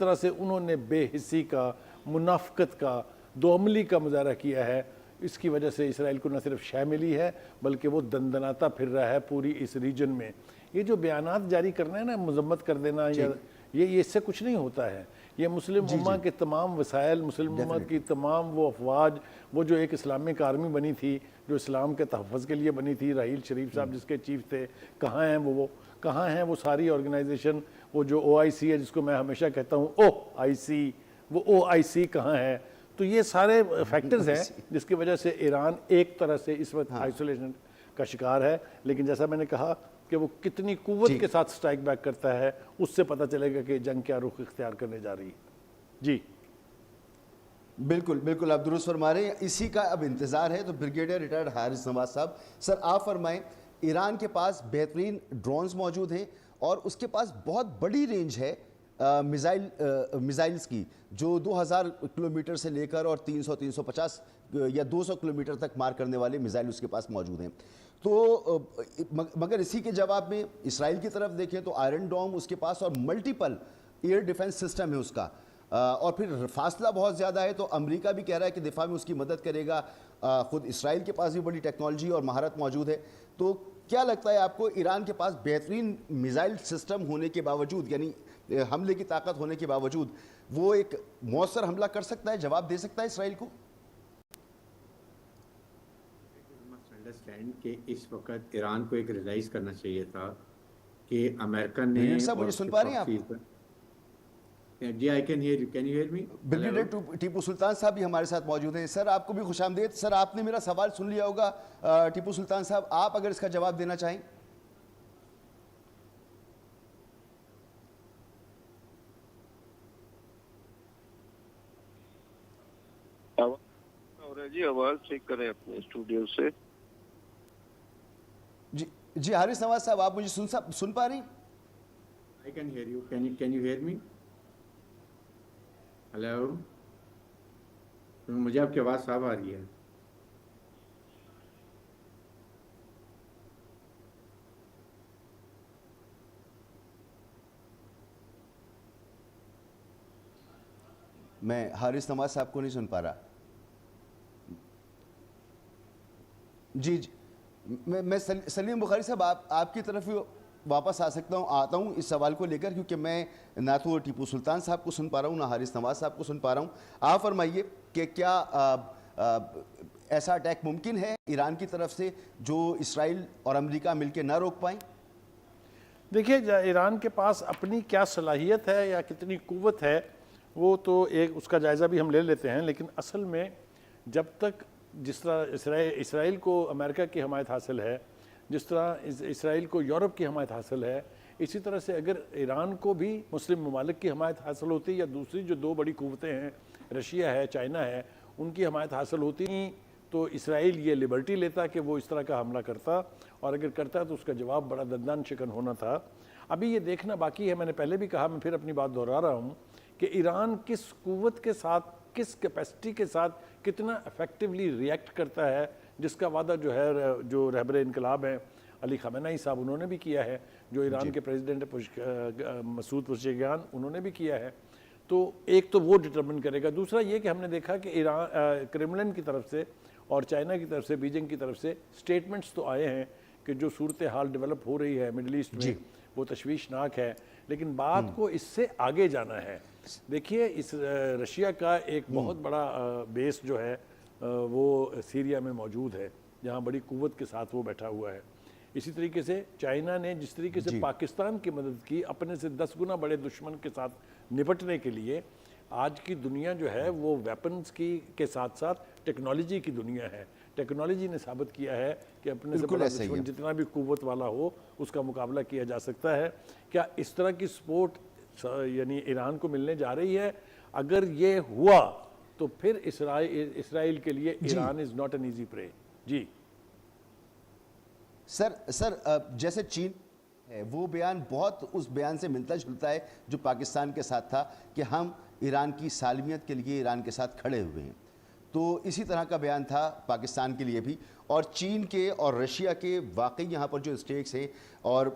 طرح سے انہوں نے بے حسی کا، منافقت کا، دوعملی کا مظاہرہ کیا ہے، اس کی وجہ سے اسرائیل کو نہ صرف شے ملی ہے بلکہ وہ دندناتا پھر رہا ہے پوری اس ریجن میں۔ یہ جو بیانات جاری کرنا ہے نا، مذمت کر دینا، یا یہ اس سے کچھ نہیں ہوتا ہے۔ یہ مسلم امہ کے تمام وسائل، مسلم امہ کی تمام وہ افواج، وہ جو ایک اسلامک آرمی بنی تھی جو اسلام کے تحفظ کے لیے بنی تھی، راحیل شریف صاحب جس کے چیف تھے، کہاں ہیں وہ کہاں ہیں وہ ساری آرگنائزیشن؟ وہ جو او آئی سی ہے جس کو میں ہمیشہ کہتا ہوں او آئی سی، وہ او آئی سی کہاں ہے؟ تو یہ سارے فیکٹرز ہیں جس کی وجہ سے ایران ایک طرح سے اس وقت آئسولیشن کا شکار ہے، لیکن جیسا میں نے کہا کہ وہ کتنی قوت کے ساتھ سٹرائک بیک کرتا ہے، اس سے پتہ چلے گا کہ جنگ کیا رخ اختیار کرنے جا رہی ہے۔ جی بالکل بالکل آپ درست فرما رہے ہیں، اسی کا اب انتظار ہے۔ تو بریگیڈیئر ریٹائرڈ حارث نواز صاحب، سر آپ فرمائیں، ایران کے پاس بہترین ڈرونز موجود ہیں اور اس کے پاس بہت بڑی رینج ہے میزائلز کی، جو 2000 کلومیٹر سے لے کر اور 300 350 یا 200 کلومیٹر تک مار کرنے والے میزائل اس کے پاس موجود ہیں۔ تو مگر اسی کے جواب میں اسرائیل کی طرف دیکھیں تو آئرن ڈوم اس کے پاس اور ملٹیپل ایئر ڈیفنس سسٹم ہے اس کا، اور پھر فاصلہ بہت زیادہ ہے، تو امریکہ بھی کہہ رہا ہے کہ دفاع میں اس کی مدد کرے گا۔ خود اسرائیل کے پاس بھی بڑی ٹیکنالوجی اور مہارت موجود ہے۔ تو کیا لگتا ہے آپ کو، ایران کے پاس بہترین میزائل سسٹم ہونے کے باوجود، یعنی حملے کی طاقت ہونے کے باوجود، وہ ایک مؤثر حملہ کر سکتا ہے، جواب دے سکتا ہے اسرائیل کو؟ انڈرسٹینڈ کہ اس وقت ایران کو ایک ریلائز کرنا چاہیے تھا کہ امریکہ نے، صاحب مجھے سن پا رہے ہیں آپ؟ جی I can hear you, can you hear me? Brigadier Tipu Sultan صاحب بھی ہمارے ساتھ موجود ہیں۔ سر آپ کو بھی خوش آمدید۔ سر آپ نے میرا سوال سن لیا ہوگا، ٹیپو سلطان صاحب آپ اگر اس کا جواب دینا چاہیں۔ جی آواز چیک کریں اپنے اسٹوڈیو سے۔ جی حارث نواز صاحب آپ مجھے سن پا رہی ہیں؟ I can hear you. Can you hear me? Hello? مجھے آپ کی آواز صاف آ رہی ہے۔ میں حارث نواز صاحب کو نہیں سن پا رہا۔ جی میں سلیم بخاری صاحب آپ کی طرف واپس آتا ہوں اس سوال کو لے کر، کیونکہ میں نہ تو ٹیپو سلطان صاحب کو سن پا رہا ہوں نہ حارث نواز صاحب کو سن پا رہا ہوں۔ آپ فرمائیے کہ کیا ایسا اٹیک ممکن ہے ایران کی طرف سے جو اسرائیل اور امریکہ مل کے نہ روک پائیں؟ دیکھیے ایران کے پاس اپنی کیا صلاحیت ہے یا کتنی قوت ہے وہ تو ایک اس کا جائزہ بھی ہم لے لیتے ہیں، لیکن اصل میں جب تک جس طرح اسرائیل کو امریکہ کی حمایت حاصل ہے، جس طرح اسرائیل کو یورپ کی حمایت حاصل ہے، اسی طرح سے اگر ایران کو بھی مسلم ممالک کی حمایت حاصل ہوتی یا دوسری جو دو بڑی قوتیں ہیں رشیا ہے، چائنا ہے، ان کی حمایت حاصل ہوتی تو اسرائیل یہ لبرٹی لیتا کہ وہ اس طرح کا حملہ کرتا، اور اگر کرتا تو اس کا جواب بڑا دندان شکن ہونا تھا۔ ابھی یہ دیکھنا باقی ہے، میں نے پہلے بھی کہا، میں پھر اپنی بات دہرا رہا ہوں کہ ایران کس قوت کے ساتھ، کس کیپیسٹی کے ساتھ کتنا افیکٹولی ریئیکٹ کرتا ہے، جس کا وعدہ جو ہے جو رہبر انقلاب ہیں علی خامنہ صاحب انہوں نے بھی کیا ہے، جو ایران کے پریزیڈنٹ مسعود پزشکیان انہوں نے بھی کیا ہے۔ تو ایک تو وہ ڈٹرمن کرے گا، دوسرا یہ کہ ہم نے دیکھا کہ ایران کرملن کی طرف سے اور چائنا کی طرف سے، بیجنگ کی طرف سے سٹیٹمنٹس تو آئے ہیں کہ جو صورتحال ڈیولپ ہو رہی ہے مڈل ایسٹ میں وہ تشویشناک ہے، لیکن بات کو اس سے آگے جانا ہے۔ دیکھیے اس رشیا کا ایک بہت بڑا بیس جو ہے وہ سیریا میں موجود ہے، جہاں بڑی قوت کے ساتھ وہ بیٹھا ہوا ہے۔ اسی طریقے سے چائنا نے جس طریقے سے پاکستان کی مدد کی اپنے سے 10 گنا بڑے دشمن کے ساتھ نپٹنے کے لیے، آج کی دنیا جو ہے وہ ویپنز کی کے ساتھ ساتھ ٹیکنالوجی کی دنیا ہے۔ ٹیکنالوجی نے ثابت کیا ہے کہ اپنے سے بڑا دشمن جتنا بھی قوت والا ہو اس کا مقابلہ کیا جا سکتا ہے۔ کیا اس طرح کی سپورٹ یعنی ایران کو ملنے جا رہی ہے؟ اگر یہ ہوا تو پھر اسرائیل کے لیے Iran is not an easy پرے۔ جی سر جیسے چین ہے وہ بیان بہت اس بیان سے ملتا جلتا ہے جو پاکستان کے ساتھ تھا کہ ہم ایران کی سالمیت کے لیے ایران کے ساتھ کھڑے ہوئے ہیں، تو اسی طرح کا بیان تھا پاکستان کے لیے بھی، اور چین کے اور رشیا کے واقعی یہاں پر جو اسٹیکس ہیں، اور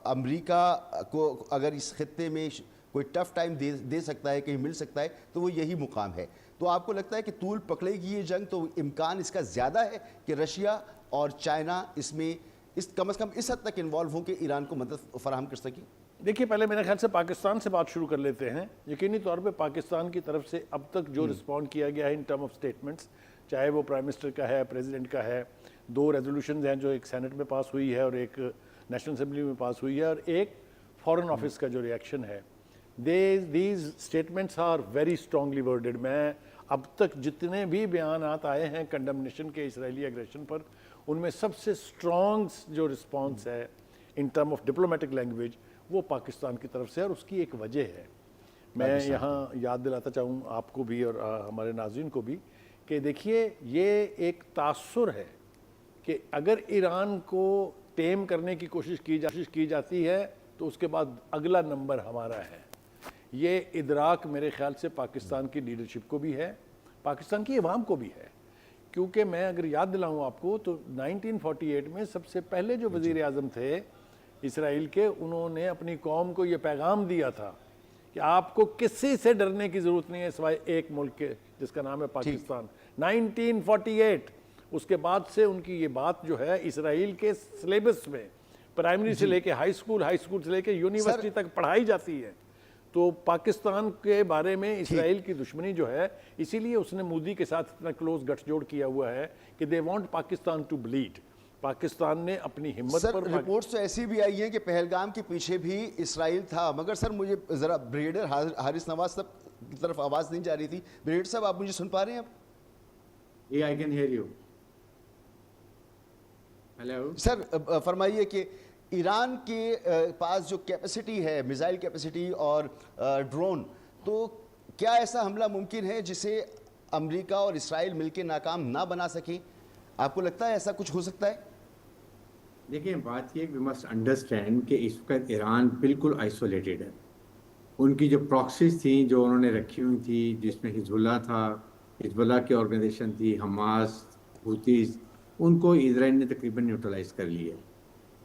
امریکہ کو اگر اس خطے میں کوئی ٹف ٹائم دے سکتا ہے, کہیں مل سکتا ہے, تو وہ یہی مقام ہے. تو آپ کو لگتا ہے کہ طول پکڑے گی یہ جنگ, تو امکان اس کا زیادہ ہے کہ رشیا اور چائنا اس میں کم از کم اس حد تک انوالو ہوں کہ ایران کو مدد فراہم کر سکیں؟ دیکھیے پہلے میرے خیال سے پاکستان سے بات شروع کر لیتے ہیں. یقینی طور پہ پاکستان کی طرف سے اب تک جو رسپونڈ کیا گیا ہے ان ٹرم آف سٹیٹمنٹس, چاہے وہ پرائم منسٹر کا ہے, پریزیڈنٹ کا ہے, 2 ریزولوشنز ہیں جو ایک سینٹ میں پاس ہوئی ہے اور ایک نیشنل اسمبلی میں پاس ہوئی ہے, اور ایک فارن آفس کا جو ریئیکشن ہے. These statements are very strongly worded. میں اب تک جتنے بھی بیانات آئے ہیں کنڈمنیشن کے اسرائیلی اگریشن پر, ان میں سب سے اسٹرانگ جو رسپانس ہے in term of diplomatic language وہ پاکستان کی طرف سے, اور اس کی ایک وجہ ہے. میں یہاں یاد دلاتا چاہوں آپ کو بھی اور ہمارے ناظرین کو بھی کہ دیکھیے یہ ایک تاثر ہے کہ اگر ایران کو ٹیم کرنے کی کوشش کی جاتی ہے تو اس کے بعد اگلا نمبر ہمارا ہے. یہ ادراک میرے خیال سے پاکستان کی لیڈرشپ کو بھی ہے, پاکستان کی عوام کو بھی ہے. کیونکہ میں اگر یاد دلاؤں آپ کو تو 1948 میں سب سے پہلے جو وزیر اعظم تھے اسرائیل کے, انہوں نے اپنی قوم کو یہ پیغام دیا تھا کہ آپ کو کسی سے ڈرنے کی ضرورت نہیں ہے سوائے ایک ملک کے جس کا نام ہے پاکستان. 1948. اس کے بعد سے ان کی یہ بات جو ہے اسرائیل کے سلیبس میں پرائمری سے لے کے ہائی اسکول سے لے کے یونیورسٹی تک پڑھائی جاتی ہے. تو پاکستان کے بارے میں اسرائیل کی دشمنی جو ہے, اسی لیے اس نے مودی کے ساتھ اتنا کلوز گٹھ جوڑ کیا ہوا ہے کہ they want Pakistan to bleed. Pakistan نے اپنی ہمت سر پر رپورٹس تو ایسی بھی آئی ہیں کہ پہلگام کے پیچھے بھی اسرائیل تھا, مگر سر مجھے ذرا بریگیڈیئر حارث نواز صاحب کی طرف آواز نہیں جا رہی تھی. بریگیڈیئر صاحب آپ مجھے سن پا رہے ہیں اب؟ I can hear you. Hello sir فرمائیے کہ ایران کے پاس جو کیپیسٹی ہے, میزائل کیپیسٹی اور ڈرون, تو کیا ایسا حملہ ممکن ہے جسے امریکہ اور اسرائیل مل کے ناکام نہ بنا سکیں؟ آپ کو لگتا ہے ایسا کچھ ہو سکتا ہے؟ دیکھیں بات یہ ہے کہ وی مسٹ انڈرسٹینڈ کہ اس وقت ایران بالکل آئسولیٹڈ ہے. ان کی جو پراکسیز تھیں جو انہوں نے رکھی ہوئی تھی, جس میں حزب اللہ تھا, حزب اللہ کی آرگنائزیشن تھی, حماس, ہوتیز, ان کو اسرائیل نے تقریباً نیوٹرلائز کر لی ہے.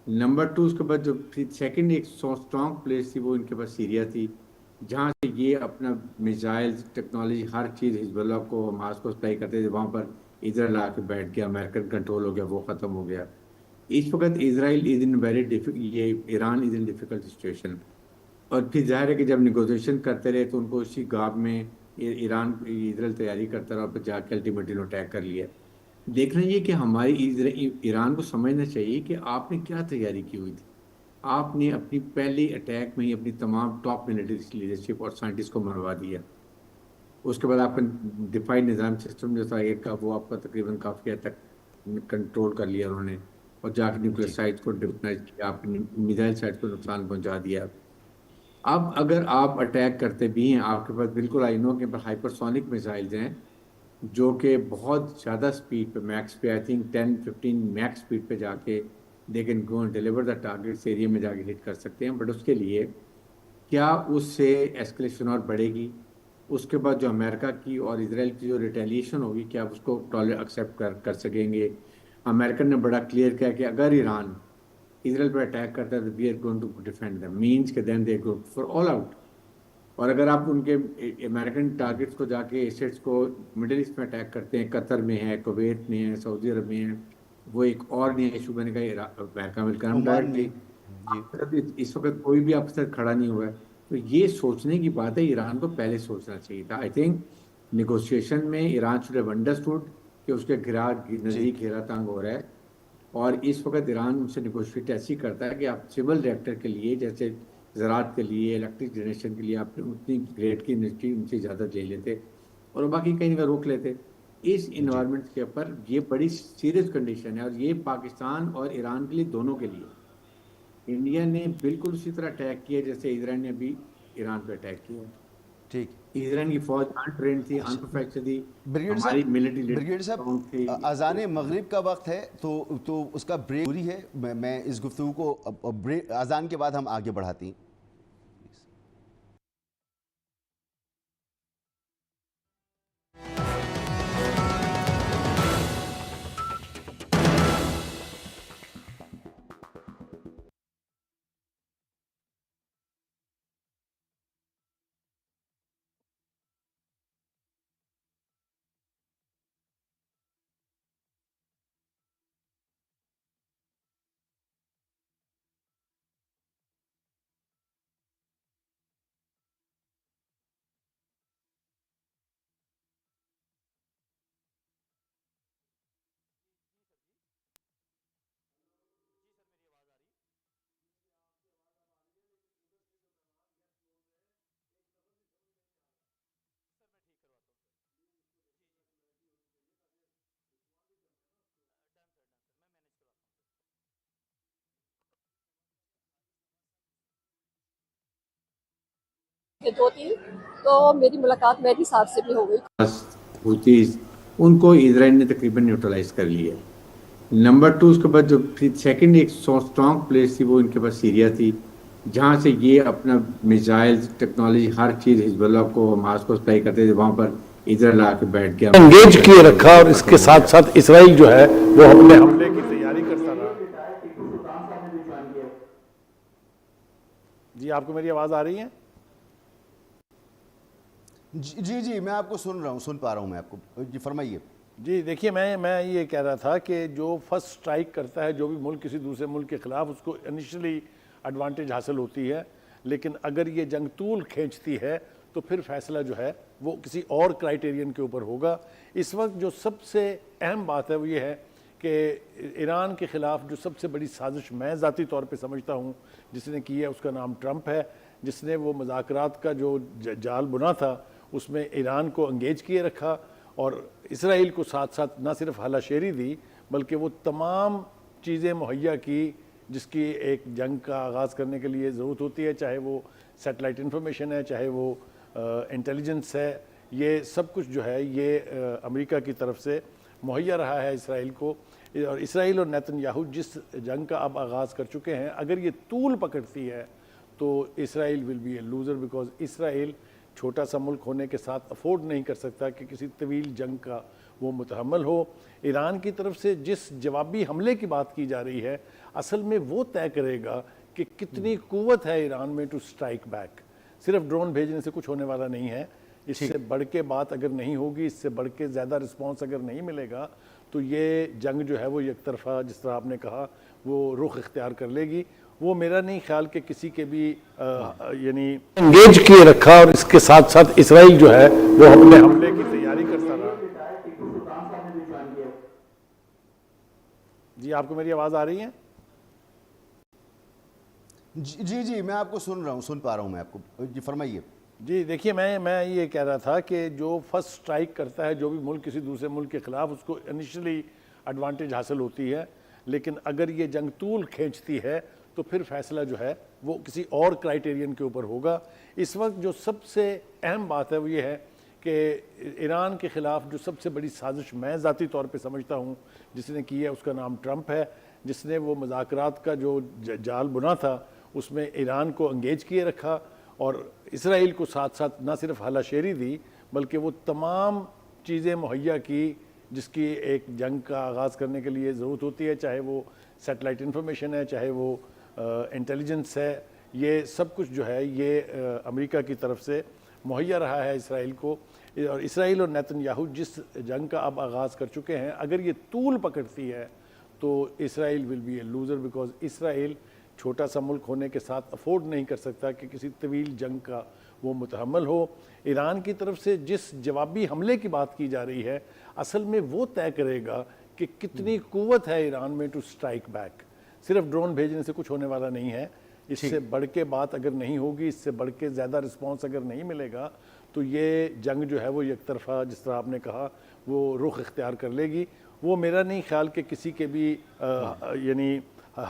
نمبر 2 اس کے بعد جو سیکنڈ ایک اسٹرانگ پلیس تھی وہ ان کے پاس سیریا تھی, جہاں سے یہ اپنا میزائل ٹیکنالوجی ہر چیز حزب اللہ کو, حماس کو سپلائی کرتے تھے. وہاں پر اسرائیل آ کے بیٹھ گیا, امریکن کنٹرول ہو گیا, وہ ختم ہو گیا. اس وقت اسرائیل از ان ویری یہ ایران از ان ڈیفیکلٹ سچویشن. اور پھر ظاہر ہے کہ جب نیگوزیشن کرتے رہے تو ان کو اسی گاب میں ایران اسرائیل تیاری کرتا رہا, اور پھر جا کے الٹیمیٹلی اٹیک کر لیا. دیکھنا یہ کہ ہماری ایران کو سمجھنا چاہیے کہ آپ نے کیا تیاری کی ہوئی تھی. آپ نے اپنی پہلی اٹیک میں ہی اپنی تمام ٹاپ ملٹری لیڈرشپ اور سائنٹسٹ کو مروا دیا. اس کے بعد آپ کا دفاعی نظام سسٹم جو تھا ایک کا, وہ آپ کا تقریباً کافی حد تک کنٹرول کر لیا انہوں نے, اور جا کے نیوکلیئر سائٹ کو ڈیفنائز کیا, آپ نے میزائل سائٹ کو نقصان پہنچا دیا. اب اگر آپ اٹیک کرتے بھی ہیں, آپ کے پاس بالکل آئی نو کہ ہائپرسونک میزائلز ہیں جو کہ بہت زیادہ سپیڈ پہ, میکس پہ آئی تھنک 10-15 میکس سپیڈ پہ جا کے they can go and deliver the targets area میں جا کے ہٹ کر سکتے ہیں. بٹ اس کے لیے کیا اس سے ایسکلیشن اور بڑھے گی؟ اس کے بعد جو امریکہ کی اور اسرائیل کی جو ریٹیلیشن ہوگی, کیا آپ اس کو ایکسیپٹ کر سکیں گے؟ امریکن نے بڑا کلیئر کیا کہ اگر ایران اسرائیل پہ اٹیک کرتا ہے تو we are going to defend them, means کہ then they go for all out. اور اگر آپ ان کے امریکن ٹارگیٹس کو جا کے ایسٹس کو مڈل ایسٹ میں اٹیک کرتے ہیں, قطر میں ہے, کویت میں ہے, سعودی عرب میں ہے, وہ ایک اور نیا ایشو میں نے کہا امریکہ مل کر ہم ڈائریکٹلی اس وقت کوئی بھی آپ کے ساتھ کھڑا نہیں ہوا ہے. تو یہ سوچنے کی بات ہے, ایران کو پہلے سوچنا چاہیے تھا. آئی تھنک نیگوشیشن میں ایران شوڈ ہیو انڈرسٹوڈ کہ اس کے نزدیک گھیرا تنگ ہو رہا ہے, اور اس وقت ایران ان سے نیگوشیٹ ایسی کرتا ہے کہ آپ سول ریئیکٹر کے لیے, جیسے زراعت کے لیے, الیکٹرک جنریشن کے لیے آپ اتنی گریڈ کی انڈسٹری ان سے اجازت لے لیتے اور باقی کہیں کا روک لیتے. اس انوائرمنٹ کے اوپر یہ بڑی سیریس کنڈیشن ہے, اور یہ پاکستان اور ایران کے لیے, دونوں کے لیے. انڈیا نے بالکل اسی طرح اٹیک کیا جیسے اسرائیل نے ابھی ایران پہ اٹیک کیا. ٹھیک, اسرائیل کی فوج انٹرینڈ تھی, انپرفیکشن تھی, ہماری بریگیڈیئر صاحب اذان مغرب کا وقت ہے تو اس کا بریک ضروری ہے. میں اس گفتگو کو اذان کے بعد ہم آگے بڑھاتے ہیں. کہ 2-3 تو میری ملاقات مہدی صاحب سے بھی ہو گئی. ہوتیز ان کو اسرائیل نے تقریباً نیوٹرلائز کر لیا. نمبر 2 اس کے بعد جو سیکنڈ ایک اسٹرانگ پلیس تھی وہ ان کے پاس سیریا تھی, جہاں سے یہ اپنا میزائل ٹیکنالوجی ہر چیز حزب اللہ کو حماس کو سپلائی کرتے تھے. وہاں پر ادھر لا کے بیٹھ گیا انگیج کیے رکھا, اور اس کے ساتھ ساتھ اسرائیل جو ہے وہ اپنے حملے کی تیاری کرتا رہا. جی آپ کو میری آواز آ رہی ہے؟ جی میں آپ کو سن رہا ہوں, سن پا رہا ہوں میں آپ کو, جی فرمائیے. جی دیکھیے میں یہ کہہ رہا تھا کہ جو فرسٹ سٹرائک کرتا ہے جو بھی ملک کسی دوسرے ملک کے خلاف, اس کو انیشلی ایڈوانٹیج حاصل ہوتی ہے, لیکن اگر یہ جنگ طول کھینچتی ہے تو پھر فیصلہ جو ہے وہ کسی اور کرائیٹیرین کے اوپر ہوگا. اس وقت جو سب سے اہم بات ہے وہ یہ ہے کہ ایران کے خلاف جو سب سے بڑی سازش میں ذاتی طور پہ سمجھتا ہوں جس نے کی ہے اس کا نام ٹرمپ ہے, جس نے وہ مذاکرات کا جو جال بنا تھا اس میں ایران کو انگیج کیے رکھا اور اسرائیل کو ساتھ ساتھ نہ صرف ہلا شیری دی بلکہ وہ تمام چیزیں مہیا کی جس کی ایک جنگ کا آغاز کرنے کے لیے ضرورت ہوتی ہے, چاہے وہ سیٹلائٹ انفارمیشن ہے, چاہے وہ انٹیلیجنس ہے. یہ سب کچھ جو ہے یہ امریکہ کی طرف سے مہیا رہا ہے اسرائیل کو, اور اسرائیل اور نیتن یاہو جس جنگ کا اب آغاز کر چکے ہیں اگر یہ طول پکڑتی ہے تو Israel will be a loser, because Israel چھوٹا سا ملک ہونے کے ساتھ افورڈ نہیں کر سکتا کہ کسی طویل جنگ کا وہ متحمل ہو. ایران کی طرف سے جس جوابی حملے کی بات کی جا رہی ہے اصل میں وہ طے کرے گا کہ کتنی قوت ہے ایران میں ٹو سٹرائک بیک. صرف ڈرون بھیجنے سے کچھ ہونے والا نہیں ہے, اس سے بڑھ کے بات اگر نہیں ہوگی, اس سے بڑھ کے زیادہ رسپانس اگر نہیں ملے گا تو یہ جنگ جو ہے وہ یک طرفہ جس طرح آپ نے کہا وہ رخ اختیار کر لے گی. وہ میرا نہیں خیال کہ کسی کے بھی یعنی انگیج کیے رکھا, اور اس کے ساتھ ساتھ اسرائیل جو ہے وہ اپنے حملے کی تیاری کرتا رہا. جی آپ کو میری آواز آ رہی ہے؟ جی میں آپ کو سن رہا ہوں, سن پا رہا ہوں میں آپ کو, جی فرمائیے. جی دیکھیے میں یہ کہہ رہا تھا کہ جو فرسٹ سٹرائک کرتا ہے جو بھی ملک کسی دوسرے ملک کے خلاف اس کو انیشلی ایڈوانٹیج حاصل ہوتی ہے, لیکن اگر یہ جنگ طول کھینچتی ہے تو پھر فیصلہ جو ہے وہ کسی اور کرائیٹیرین کے اوپر ہوگا. اس وقت جو سب سے اہم بات ہے وہ یہ ہے کہ ایران کے خلاف جو سب سے بڑی سازش میں ذاتی طور پہ سمجھتا ہوں جس نے کی ہے اس کا نام ٹرمپ ہے, جس نے وہ مذاکرات کا جو جال بنا تھا اس میں ایران کو انگیج کیے رکھا اور اسرائیل کو ساتھ ساتھ نہ صرف ہلا شیری دی بلکہ وہ تمام چیزیں مہیا کی جس کی ایک جنگ کا آغاز کرنے کے لیے ضرورت ہوتی ہے, چاہے وہ سیٹلائٹ انفارمیشن ہے, چاہے وہ انٹیلیجنس ہے. یہ سب کچھ جو ہے یہ امریکہ کی طرف سے مہیا رہا ہے اسرائیل کو, اور اسرائیل اور نیتن یاہو جس جنگ کا اب آغاز کر چکے ہیں اگر یہ طول پکڑتی ہے تو Israel will be a loser, because Israel چھوٹا سا ملک ہونے کے ساتھ افورڈ نہیں کر سکتا کہ کسی طویل جنگ کا وہ متحمل ہو. ایران کی طرف سے جس جوابی حملے کی بات کی جا رہی ہے اصل میں وہ طے کرے گا کہ کتنی قوت ہے ایران میں ٹو سٹرائک بیک. صرف ڈرون بھیجنے سے کچھ ہونے والا نہیں ہے, اس سے بڑھ کے بات اگر نہیں ہوگی, اس سے بڑھ کے زیادہ رسپانس اگر نہیں ملے گا تو یہ جنگ جو ہے وہ یک طرفہ جس طرح آپ نے کہا وہ رخ اختیار کر لے گی. وہ میرا نہیں خیال کہ کسی کے بھی یعنی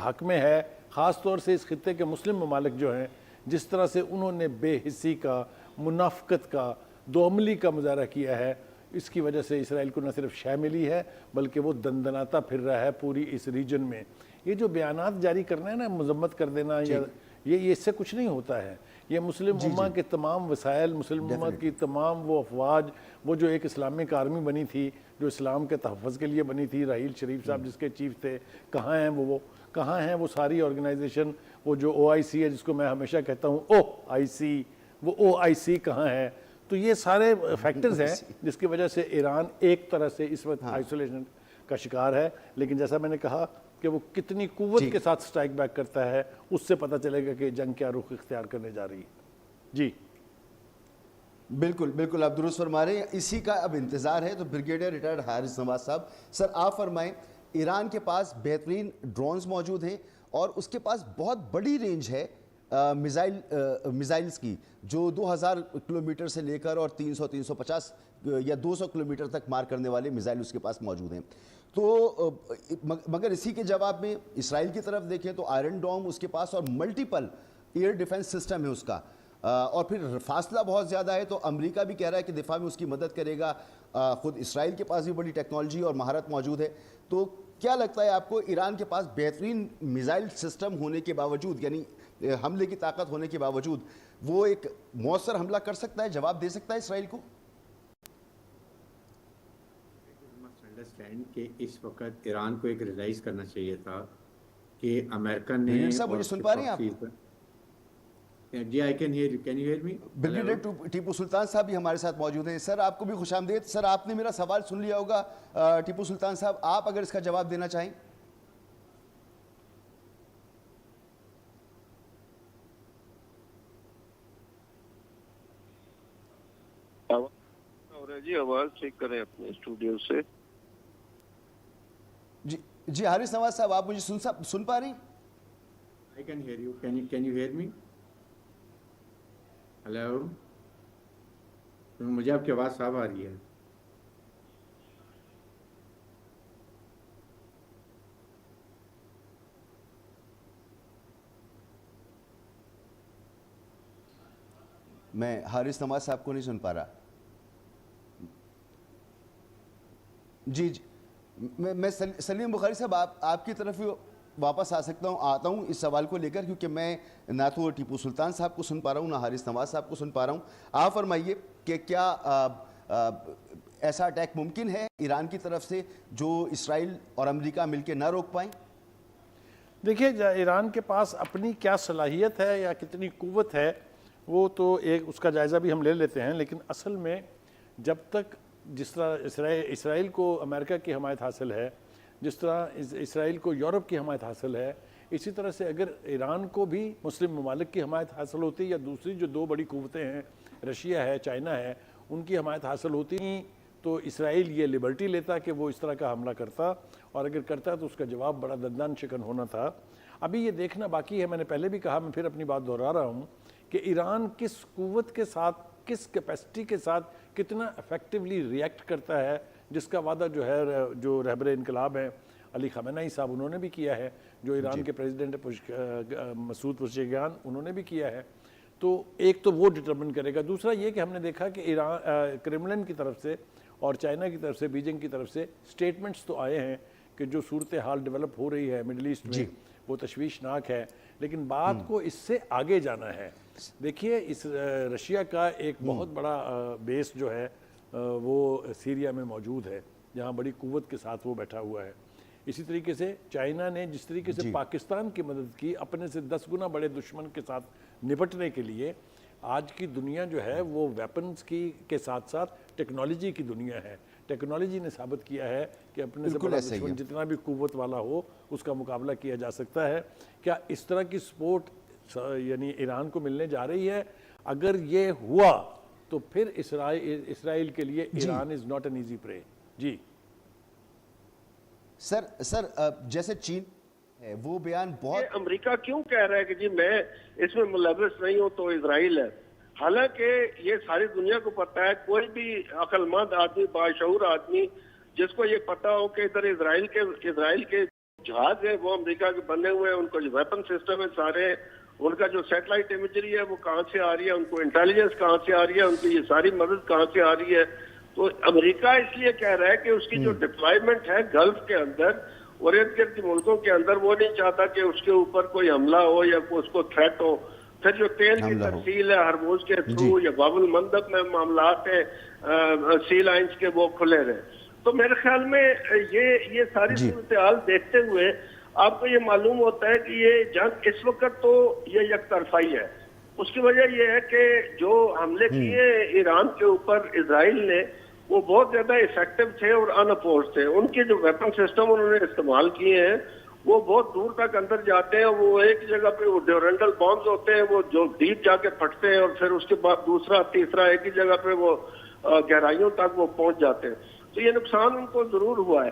حق میں ہے, خاص طور سے اس خطے کے مسلم ممالک جو ہیں جس طرح سے انہوں نے بے حسی کا, منافقت کا, دوعملی کا مظاہرہ کیا ہے, اس کی وجہ سے اسرائیل کو نہ صرف شے ملی ہے بلکہ وہ دندناتا پھر رہا ہے پوری اس ریجن میں. یہ جو بیانات جاری کرنا ہے نا, مذمت کر دینا, یا یہ اس سے کچھ نہیں ہوتا ہے. یہ مسلم امہ کے تمام وسائل, مسلم امہ کی تمام وہ افواج, وہ جو ایک اسلامک آرمی بنی تھی جو اسلام کے تحفظ کے لیے بنی تھی, راحیل شریف صاحب جس کے چیف تھے, کہاں ہیں وہ کہاں ہیں وہ ساری آرگنائزیشن, وہ جو او آئی سی ہے جس کو میں ہمیشہ کہتا ہوں او آئی سی, وہ او آئی سی کہاں ہے. تو یہ سارے فیکٹرز ہیں جس کی وجہ سے ایران ایک طرح سے اس وقت آئسولیشن کا شکار ہے, لیکن جیسا میں نے کہا کہ وہ کتنی قوت کے ساتھ سٹرائک بیک کرتا ہے اس سے پتہ چلے گا کہ جنگ کیا رخ اختیار کرنے جا رہی ہے. جی بالکل آپ درست فرما رہے ہیں, اسی کا اب انتظار ہے. تو بریگیڈیئر ریٹائرڈ حارث نواز صاحب, سر آپ فرمائیں, ایران کے پاس بہترین ڈرونز موجود ہیں اور اس کے پاس بہت بڑی رینج ہے میزائلز کی, جو 2000 کلومیٹر سے لے کر اور 300 350 یا 200 کلومیٹر تک مار کرنے والے میزائل اس کے پاس موجود ہیں. تو مگر اسی کے جواب میں اسرائیل کی طرف دیکھیں تو آئرن ڈوم اس کے پاس اور ملٹیپل ایئر ڈیفنس سسٹم ہے اس کا. اور پھر فاصلہ بہت زیادہ ہے، تو امریکہ بھی کہہ رہا ہے کہ دفاع میں اس کی مدد کرے گا، خود اسرائیل کے پاس بھی بڑی ٹیکنالوجی اور مہارت موجود ہے. تو کیا لگتا ہے آپ کو ایران کے پاس بہترین میزائل سسٹم ہونے کے باوجود، یعنی حملے کی طاقت ہونے کے باوجود، وہ ایک مؤثر حملہ کر سکتا ہے، جواب دے سکتا ہے اسرائیل کو؟ انڈرسٹینڈ کہ اس وقت ایران کو ایک ریلائز کرنا چاہیے تھا کہ امریکہ نے بریگیڈیئر صاحب مجھے سن پا رہے ہیں آپ؟ جی I can hear you, can you hear me? Brigadier Tipu Sultan صاحب بھی ہمارے ساتھ موجود ہیں. سر آپ کو بھی خوش آمدید. سر آپ نے میرا سوال سن لیا ہوگا. ٹیپو سلطان صاحب آپ اگر اس کا جواب دینا چاہیں. جی آواز چیک کریں اپنے اسٹوڈیو سے. جی حارث نواز صاحب آپ مجھے سن پا رہی ہیں؟ I can hear you. Can you hear me? Hello? مجھے آپ کی آواز صاف آ رہی ہے. میں حارث نواز صاحب کو نہیں سن پا رہا. جی میں سلیم بخاری صاحب آپ کی طرف واپس آتا ہوں اس سوال کو لے کر، کیونکہ میں نہ تو ٹیپو سلطان صاحب کو سن پا رہا ہوں، نہ حارث نواز صاحب کو سن پا رہا ہوں. آپ فرمائیے کہ کیا ایسا اٹیک ممکن ہے ایران کی طرف سے جو اسرائیل اور امریکہ مل کے نہ روک پائیں؟ دیکھیے ایران کے پاس اپنی کیا صلاحیت ہے یا کتنی قوت ہے وہ تو ایک اس کا جائزہ بھی ہم لے لیتے ہیں، لیکن اصل میں جب تک جس طرح اسرائیل کو امریکہ کی حمایت حاصل ہے، جس طرح اسرائیل کو یورپ کی حمایت حاصل ہے، اسی طرح سے اگر ایران کو بھی مسلم ممالک کی حمایت حاصل ہوتی یا دوسری جو دو بڑی قوتیں ہیں رشیا ہے، چائنا ہے، ان کی حمایت حاصل ہوتی تو اسرائیل یہ لبرٹی لیتا کہ وہ اس طرح کا حملہ کرتا، اور اگر کرتا تو اس کا جواب بڑا دندان شکن ہونا تھا. ابھی یہ دیکھنا باقی ہے. میں نے پہلے بھی کہا، میں پھر اپنی بات دہرا رہا ہوں کہ ایران کس قوت کے ساتھ، کس کیپیسٹی کے ساتھ کتنا افیکٹولی ریئیکٹ کرتا ہے، جس کا وعدہ جو ہے جو رہبر انقلاب ہیں علی خامنہ ای صاحب انہوں نے بھی کیا ہے، جو ایران کے پریزیڈنٹ مسعود پزشکیان انہوں نے بھی کیا ہے. تو ایک تو وہ ڈٹرمن کرے گا. دوسرا یہ کہ ہم نے دیکھا کہ ایران کرملن کی طرف سے اور چائنا کی طرف سے، بیجنگ کی طرف سے سٹیٹمنٹس تو آئے ہیں کہ جو صورتحال ڈیولپ ہو رہی ہے مڈل ایسٹ میں وہ تشویشناک ہے، لیکن بات کو اس سے آگے جانا ہے. دیکھیے اس رشیا کا ایک بہت بڑا بیس جو ہے وہ سیریا میں موجود ہے، جہاں بڑی قوت کے ساتھ وہ بیٹھا ہوا ہے. اسی طریقے سے چائنا نے جس طریقے سے پاکستان کی مدد کی اپنے سے 10 گنا بڑے دشمن کے ساتھ نپٹنے کے لیے، آج کی دنیا جو ہے وہ ویپنز کی کے ساتھ ساتھ ٹیکنالوجی کی دنیا ہے. ٹیکنالوجی نے ثابت کیا ہے کہ اپنے سے بڑا دشمن جتنا بھی قوت والا ہو اس کا مقابلہ کیا جا سکتا ہے. کیا اس طرح کی سپورٹ یعنی ایران کو ملنے جا رہی ہے؟ اگر یہ ہوا تو پھر اسرائیل کے لیے Iran is not an easy پرے. جی سر جیسے چین ہے وہ بیان بہت، امریکہ کیوں کہہ رہا ہے کہ جی میں اس میں ملوث نہیں ہوں تو اسرائیل ہے، حالانکہ یہ ساری دنیا کو پتہ ہے. کوئی بھی عقل مند آدمی، باشعور آدمی جس کو یہ پتہ ہو کہ ادھر اسرائیل کے جہاز ہیں وہ امریکہ کے بنے ہوئے ہیں، ان کو جو ویپن سسٹم ہے سارے، ان کا جو سیٹلائٹ امیجری ہے وہ کہاں سے آ رہی ہے، ان کو انٹیلیجنس کہاں سے آ رہی ہے، ان کی یہ ساری مدد کہاں سے آ رہی ہے. تو امریکہ اس لیے کہہ رہا ہے کہ اس کی جو ڈپلائمنٹ ہے گلف کے اندر اور ارد گرد کے ملکوں کے اندر، وہ نہیں چاہتا کہ اس کے اوپر کوئی حملہ ہو یا اس کو تھریٹ ہو. پھر جو تیل کی ترسیل ہے ہرموز کے تھرو یا باب المندب میں معاملات ہیں سی لائنز کے، وہ کھلے رہے. تو میرے خیال میں یہ ساری صورتحال دیکھتے ہوئے آپ کو یہ معلوم ہوتا ہے کہ یہ جنگ اس وقت تو یہ یک طرفائی ہے. اس کی وجہ یہ ہے کہ جو حملے کیے ایران کے اوپر اسرائیل نے وہ بہت زیادہ افیکٹو تھے اور ان اپوزڈ تھے. ان کے جو ویپن سسٹم انہوں نے استعمال کیے ہیں وہ بہت دور تک اندر جاتے ہیں. وہ ایک جگہ پہ وہ ڈیورنڈل بامز ہوتے ہیں وہ جو ڈیپ جا کے پھٹتے ہیں، اور پھر اس کے بعد دوسرا تیسرا ایک ہی جگہ پہ وہ گہرائیوں تک وہ پہنچ جاتے ہیں. تو یہ نقصان ان کو ضرور ہوا ہے.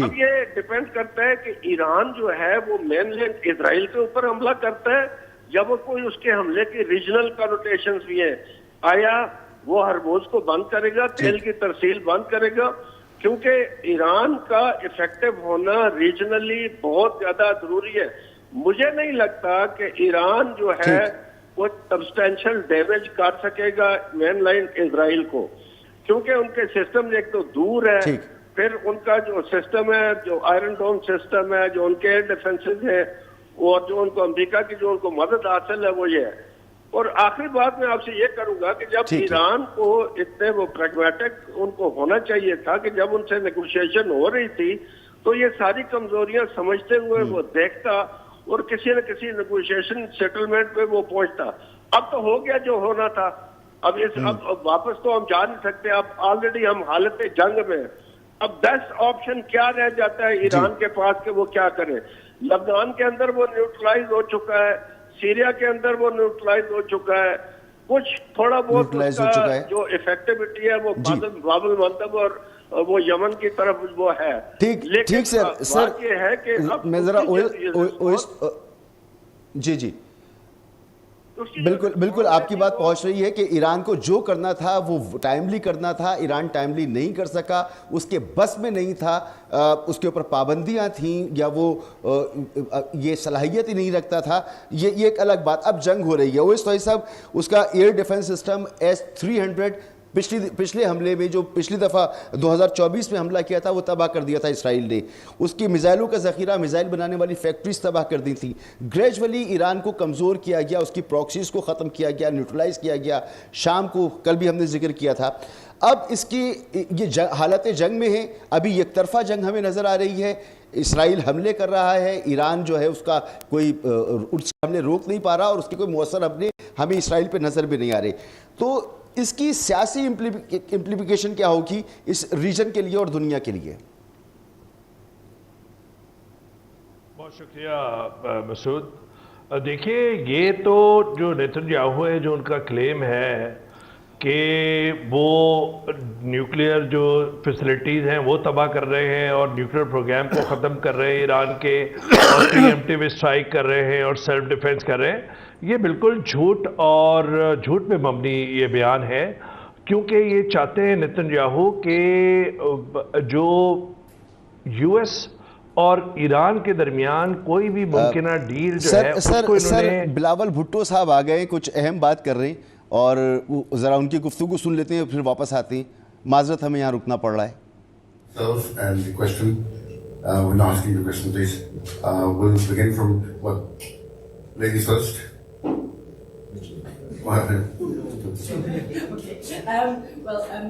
اب یہ ڈیپینڈ کرتا ہے کہ ایران جو ہے وہ مین لینڈ اسرائیل کے اوپر حملہ کرتا ہے یا وہ کوئی اس کے حملے کی ریجنل کنوٹیشنز بھی ہیں. آیا وہ ہرموز کو بند کرے گا، تیل کی ترسیل بند کرے گا؟ کیونکہ ایران کا افیکٹو ہونا ریجنلی بہت زیادہ ضروری ہے. مجھے نہیں لگتا کہ ایران جو ہے وہ سبسٹینشل ڈیمیج کر سکے گا مین لائن اسرائیل کو, کیونکہ ان کے سسٹم ایک تو دور ہے, پھر ان کا جو سسٹم ہے, جو آئرن ڈوم سسٹم ہے, جو ان کے ایئر ڈیفنسز ہیں, اور جو ان کو امریکہ کی جو ان کو مدد حاصل ہے وہ یہ ہے. اور آخری بات میں آپ سے یہ کروں گا کہ جب ایران کو اتنے وہ پریگمیٹک ان کو ہونا چاہیے تھا کہ جب ان سے نیگوشیشن ہو رہی تھی تو یہ ساری کمزوریاں سمجھتے ہوئے وہ دیکھتا اور کسی نہ کسی نیگوشیشن سیٹلمنٹ پہ وہ پہنچتا. اب تو ہو گیا جو ہونا تھا, اب واپس تو ہم جا نہیں سکتے, اب آلریڈی ہم حالت جنگ میں. اب بیسٹ آپشن کیا رہ جاتا ہے ایران کے پاس کہ وہ کیا کرے؟ لبنان کے اندر وہ نیوٹرلائز ہو چکا ہے, سیریا کے اندر وہ نیوٹرلائز ہو چکا ہے, کچھ تھوڑا بہت اس کا جو افیکٹیوٹی ہے وہ باب المندب اور وہ یمن کی طرف وہ ہے. ٹھیک سر یہ ہے کہ میں ذرا جی بالکل آپ کی بات پہنچ رہی ہے کہ ایران کو جو کرنا تھا وہ ٹائملی کرنا تھا, ایران ٹائملی نہیں کر سکا, اس کے بس میں نہیں تھا, اس کے اوپر پابندیاں تھیں یا وہ یہ صلاحیت ہی نہیں رکھتا تھا, یہ ایک الگ بات. اب جنگ ہو رہی ہے, اویس طاہر صاحب اس کا ایئر ڈیفنس سسٹم S-300 پچھلے حملے میں جو پچھلی دفعہ 2024 میں حملہ کیا تھا وہ تباہ کر دیا تھا اسرائیل نے. اس کی میزائلوں کا ذخیرہ, میزائل بنانے والی فیکٹریز تباہ کر دی تھیں. گریجولی ایران کو کمزور کیا گیا, اس کی پراکسیز کو ختم کیا گیا, نیوٹرلائز کیا گیا. شام کو کل بھی ہم نے ذکر کیا تھا. اب اس کی یہ حالت جنگ میں ہے, ابھی یک طرفہ جنگ ہمیں نظر آ رہی ہے. اسرائیل حملے کر رہا ہے, ایران جو ہے اس کا کوئی حملے روک نہیں پا رہا اور اس کے کوئی مؤثر حملے ہمیں اسرائیل پہ نظر بھی نہیں آ رہے. تو اس کی سیاسی امپلیکیشن کیا ہوگی اس ریجن کے لیے اور دنیا کے لیے؟ بہت شکریہ مسعود. دیکھیے یہ تو جو نیتن یاہو ہے, جو ان کا کلیم ہے کہ وہ نیوکلیئر جو فیسلٹیز ہیں وہ تباہ کر رہے ہیں اور نیوکلیئر پروگرام کو ختم کر رہے ہیں ایران کے, اور پری ایمپٹیو اسٹرائک کر رہے ہیں اور سیلف ڈیفenس کر رہے ہیں, یہ بالکل جھوٹ اور جھوٹ پہ مبنی یہ بیان ہے. کیونکہ یہ چاہتے ہیں نیتن یاہو کہ جو US اور ایران کے درمیان کوئی بھی ممکنہ ڈیل جو ہے اس کو انہوں نے... بلاول بھٹو صاحب آ گئے, کچھ اہم بات کر رہے ہیں اور ذرا ان کی گفتگو سن لیتے ہیں پھر واپس آتے ہیں. معذرت ہمیں یہاں رکنا پڑ رہا ہے. And the question, we're not asking the question, please. We'll begin from what? Ladies first.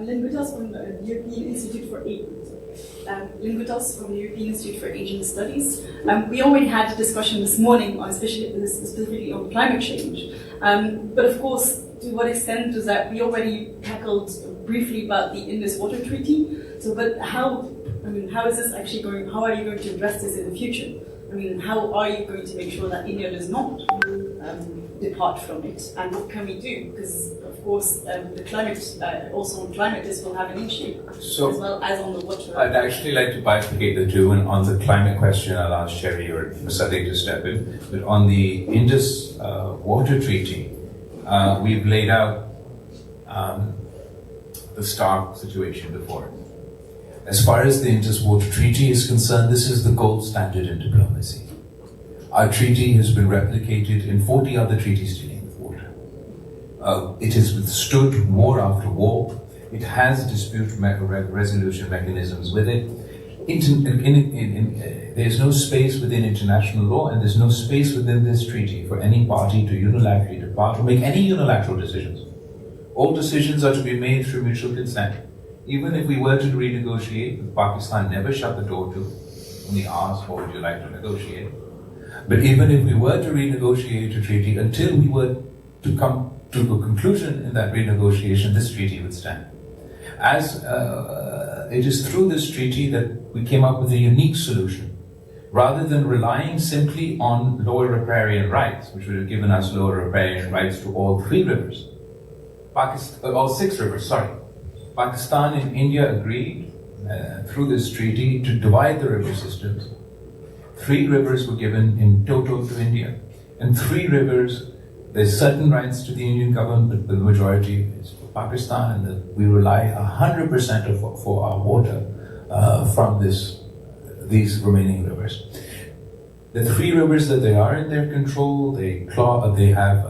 Lynn Gutas from the European Institute for Asian Studies. We already had a discussion this morning, specifically on climate change. But of course, to what extent is that we already tackled briefly about the Indus Water Treaty. So, but how is this actually going? How are you going to address this in the future? How are you going to make sure that India does not depart from it? And what can we do? Because, of course, the climate, also on climate, this will have an issue, so, as well as on the water. I'd actually like to bifurcate the two. And on the climate question, I'll ask Sherry or Sathi to step in. But on the Indus Water Treaty, we've laid out the stark situation before. As far as the Indus Water Treaty is concerned, this is the gold standard in diplomacy. Our treaty has been replicated in 40 other treaties dealing with water. It has withstood war after war. It has dispute resolution mechanisms with it. There's no space within international law, and there's no space within this treaty for any party to unilaterally depart or make any unilateral decisions. All decisions are to be made through mutual consent. Even if we were to renegotiate, Pakistan never shut the door to, only asked, what would you like to negotiate? But even if we were to renegotiate a treaty, until we were to come to a conclusion in that renegotiation, this treaty would stand. As it is through this treaty that we came up with a unique solution. Rather than relying simply on lower riparian rights, which would have given us lower riparian rights to all 3 rivers, all 6 rivers, sorry. Pakistan and India agreed through this treaty to divide the river systems. 3 rivers were given in total to India. And 3 rivers, there's certain rights to the Indian government, but the majority is for Pakistan, and we rely 100% for our water from these remaining rivers. The 3 rivers that they are in their control, they have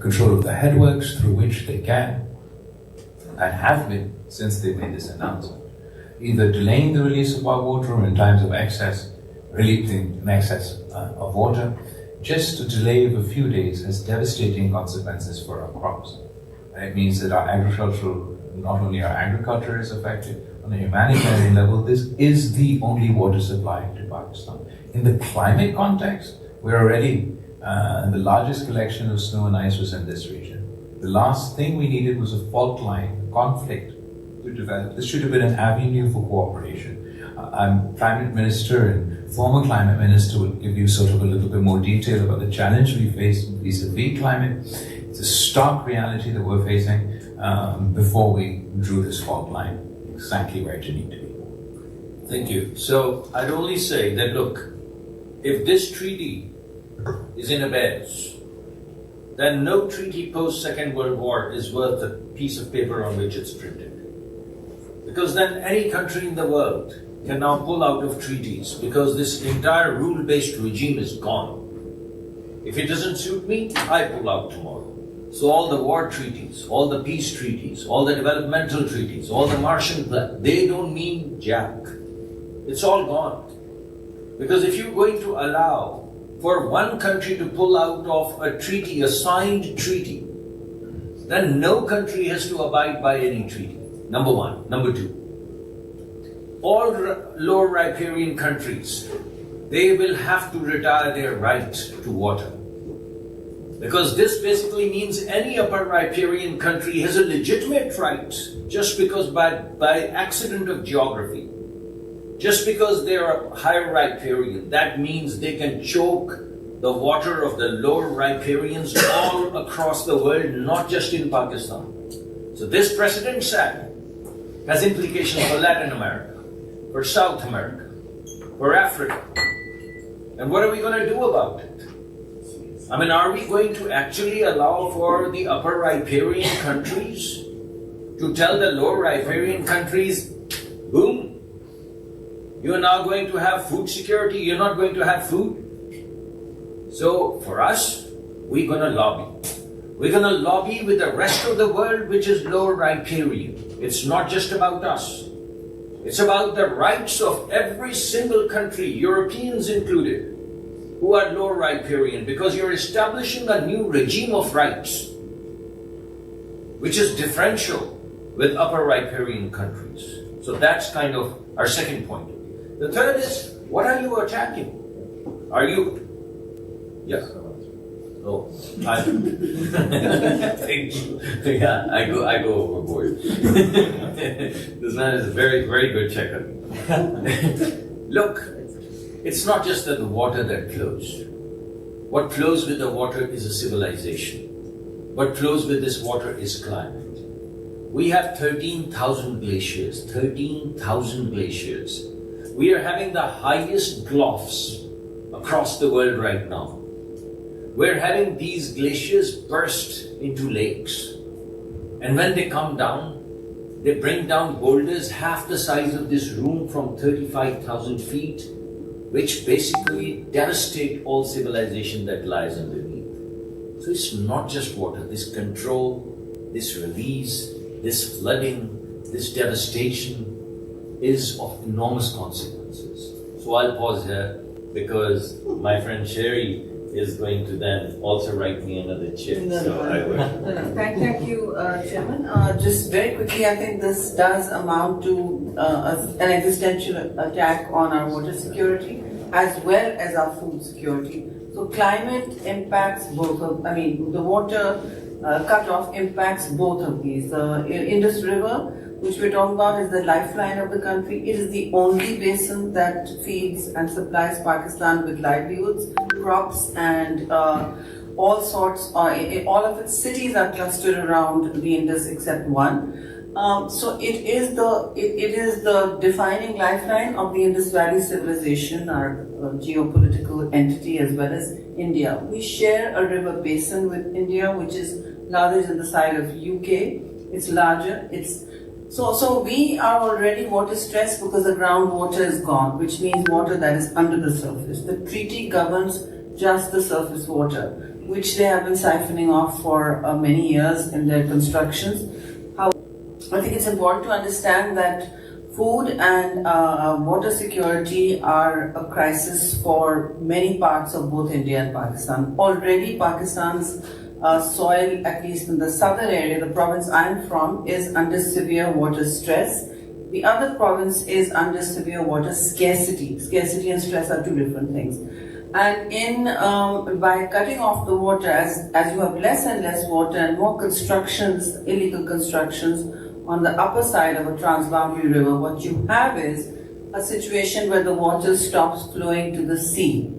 control of the headworks through which they can, and have been since they made this announcement, either delaying the release of our water or in times of excess, releasing an excess of water. Just a delay of a few days has devastating consequences for our crops. And it means that our agricultural, not only our agriculture is affected, on a humanitarian level, this is the only water supply to Pakistan. In the climate context, we're already the largest collection of snow and ice was in this region. The last thing we needed was a fault line, conflict to develop. This should have been an avenue for cooperation. I'm Climate Minister, and former Climate Minister will give you sort of a little bit more detail about the challenge we face vis-a-vis climate. It's a stark reality that we're facing before we drew this fault line exactly where it need to be. Thank you. So I'd only say that, look, if this treaty is in abeyance, then no treaty post-Second World War is worth the piece of paper on which it's printed. Because then any country in the world can now pull out of treaties because this entire rule-based regime is gone. If it doesn't suit me, I pull out tomorrow. So all the war treaties, all the peace treaties, all the developmental treaties, all the Marshall Plan, they don't mean jack. It's all gone. Because if you're going to allow for one country to pull out of a treaty, a signed treaty, then no country has to abide by any treaty. Number one. Number two, all lower riparian countries, they will have to retire their right to water. Because this basically means any upper riparian country has a legitimate right, just because by accident of geography, just because they are higher riparian, that means they can choke the water of the lower riparians all across the world, not just in Pakistan. So this precedent set has implications for Latin America, for South America, for Africa. And what are we going to do about it? I mean, are we going to actually allow for the upper riparian countries to tell the lower riparian countries, boom, you're now going to have food security, you're not going to have food? So for us, we're going to lobby. We're going to lobby with the rest of the world, which is lower riparian. It's not just about us. It's about the rights of every single country, Europeans included, who are lower riparian, because you're establishing a new regime of rights, which is differential with upper riparian countries. So that's kind of our second point. The third is, what are you attacking? Are you... Yeah. Oh, thank you. Yeah, I go overboard. This man is a very, very good checker. Look, it's not just that the water that flows. What flows with the water is a civilization. What flows with this water is climate. We have 13,000 glaciers. 13,000 glaciers. We are having the highest gulfs across the world right now. We're having these glaciers burst into lakes. And when they come down, they bring down boulders half the size of this room from 35,000 feet, which basically devastate all civilization that lies underneath. So it's not just water. This control, this release, this flooding, this devastation is of enormous consequences. So I'll pause here because my friend Sherry is going to then also write me another check. Thank you, Chairman. Just very quickly, I think this does amount to an existential attack on our water security as well as our food security. So climate impacts both of, the water cutoff impacts both of these. The Indus River, which we're talking about, is the lifeline of the country. It is the only basin that feeds and supplies Pakistan with livelihoods, crops, and all sorts. All of its cities are clustered around the Indus except one. So it is the defining lifeline of the Indus Valley civilization, our geopolitical entity, as well as India. We share a river basin with India, which is larger than the size of UK. It's larger. So we are already water stressed because the groundwater is gone, which means water that is under the surface. The treaty governs just the surface water. which they have been siphoning off for many years in their constructions. I think it's important to understand that food and water security are a crisis for many parts of both India and Pakistan. Already Pakistan's soil, at least in the southern area, the province I'm from, is under severe water stress. The other province is under severe water scarcity. Scarcity and stress are two different things. And by cutting off the water, as you have less and less water and more constructions, illegal constructions on the upper side of a transboundary river, what you have is a situation where the water stops flowing to the sea.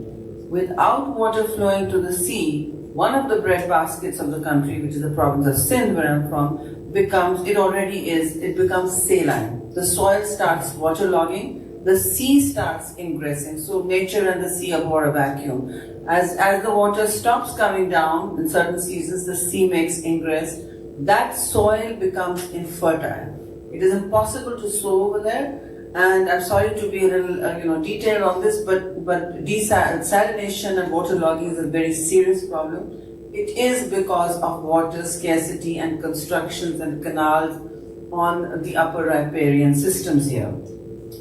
Without water flowing to the sea, one of the breadbaskets of the country, which is the province of Sindh, where I'm from, becomes saline. The soil starts waterlogging, the sea starts ingressing. So nature and the sea abhor a vacuum. As the water stops coming down in certain seasons, the sea makes ingress. That soil becomes infertile. It is impossible to sow over there. And I'm sorry to be a little, detailed on this, but desalination and waterlogging is a very serious problem. It is because of water scarcity and constructions and canals on the upper riparian systems here.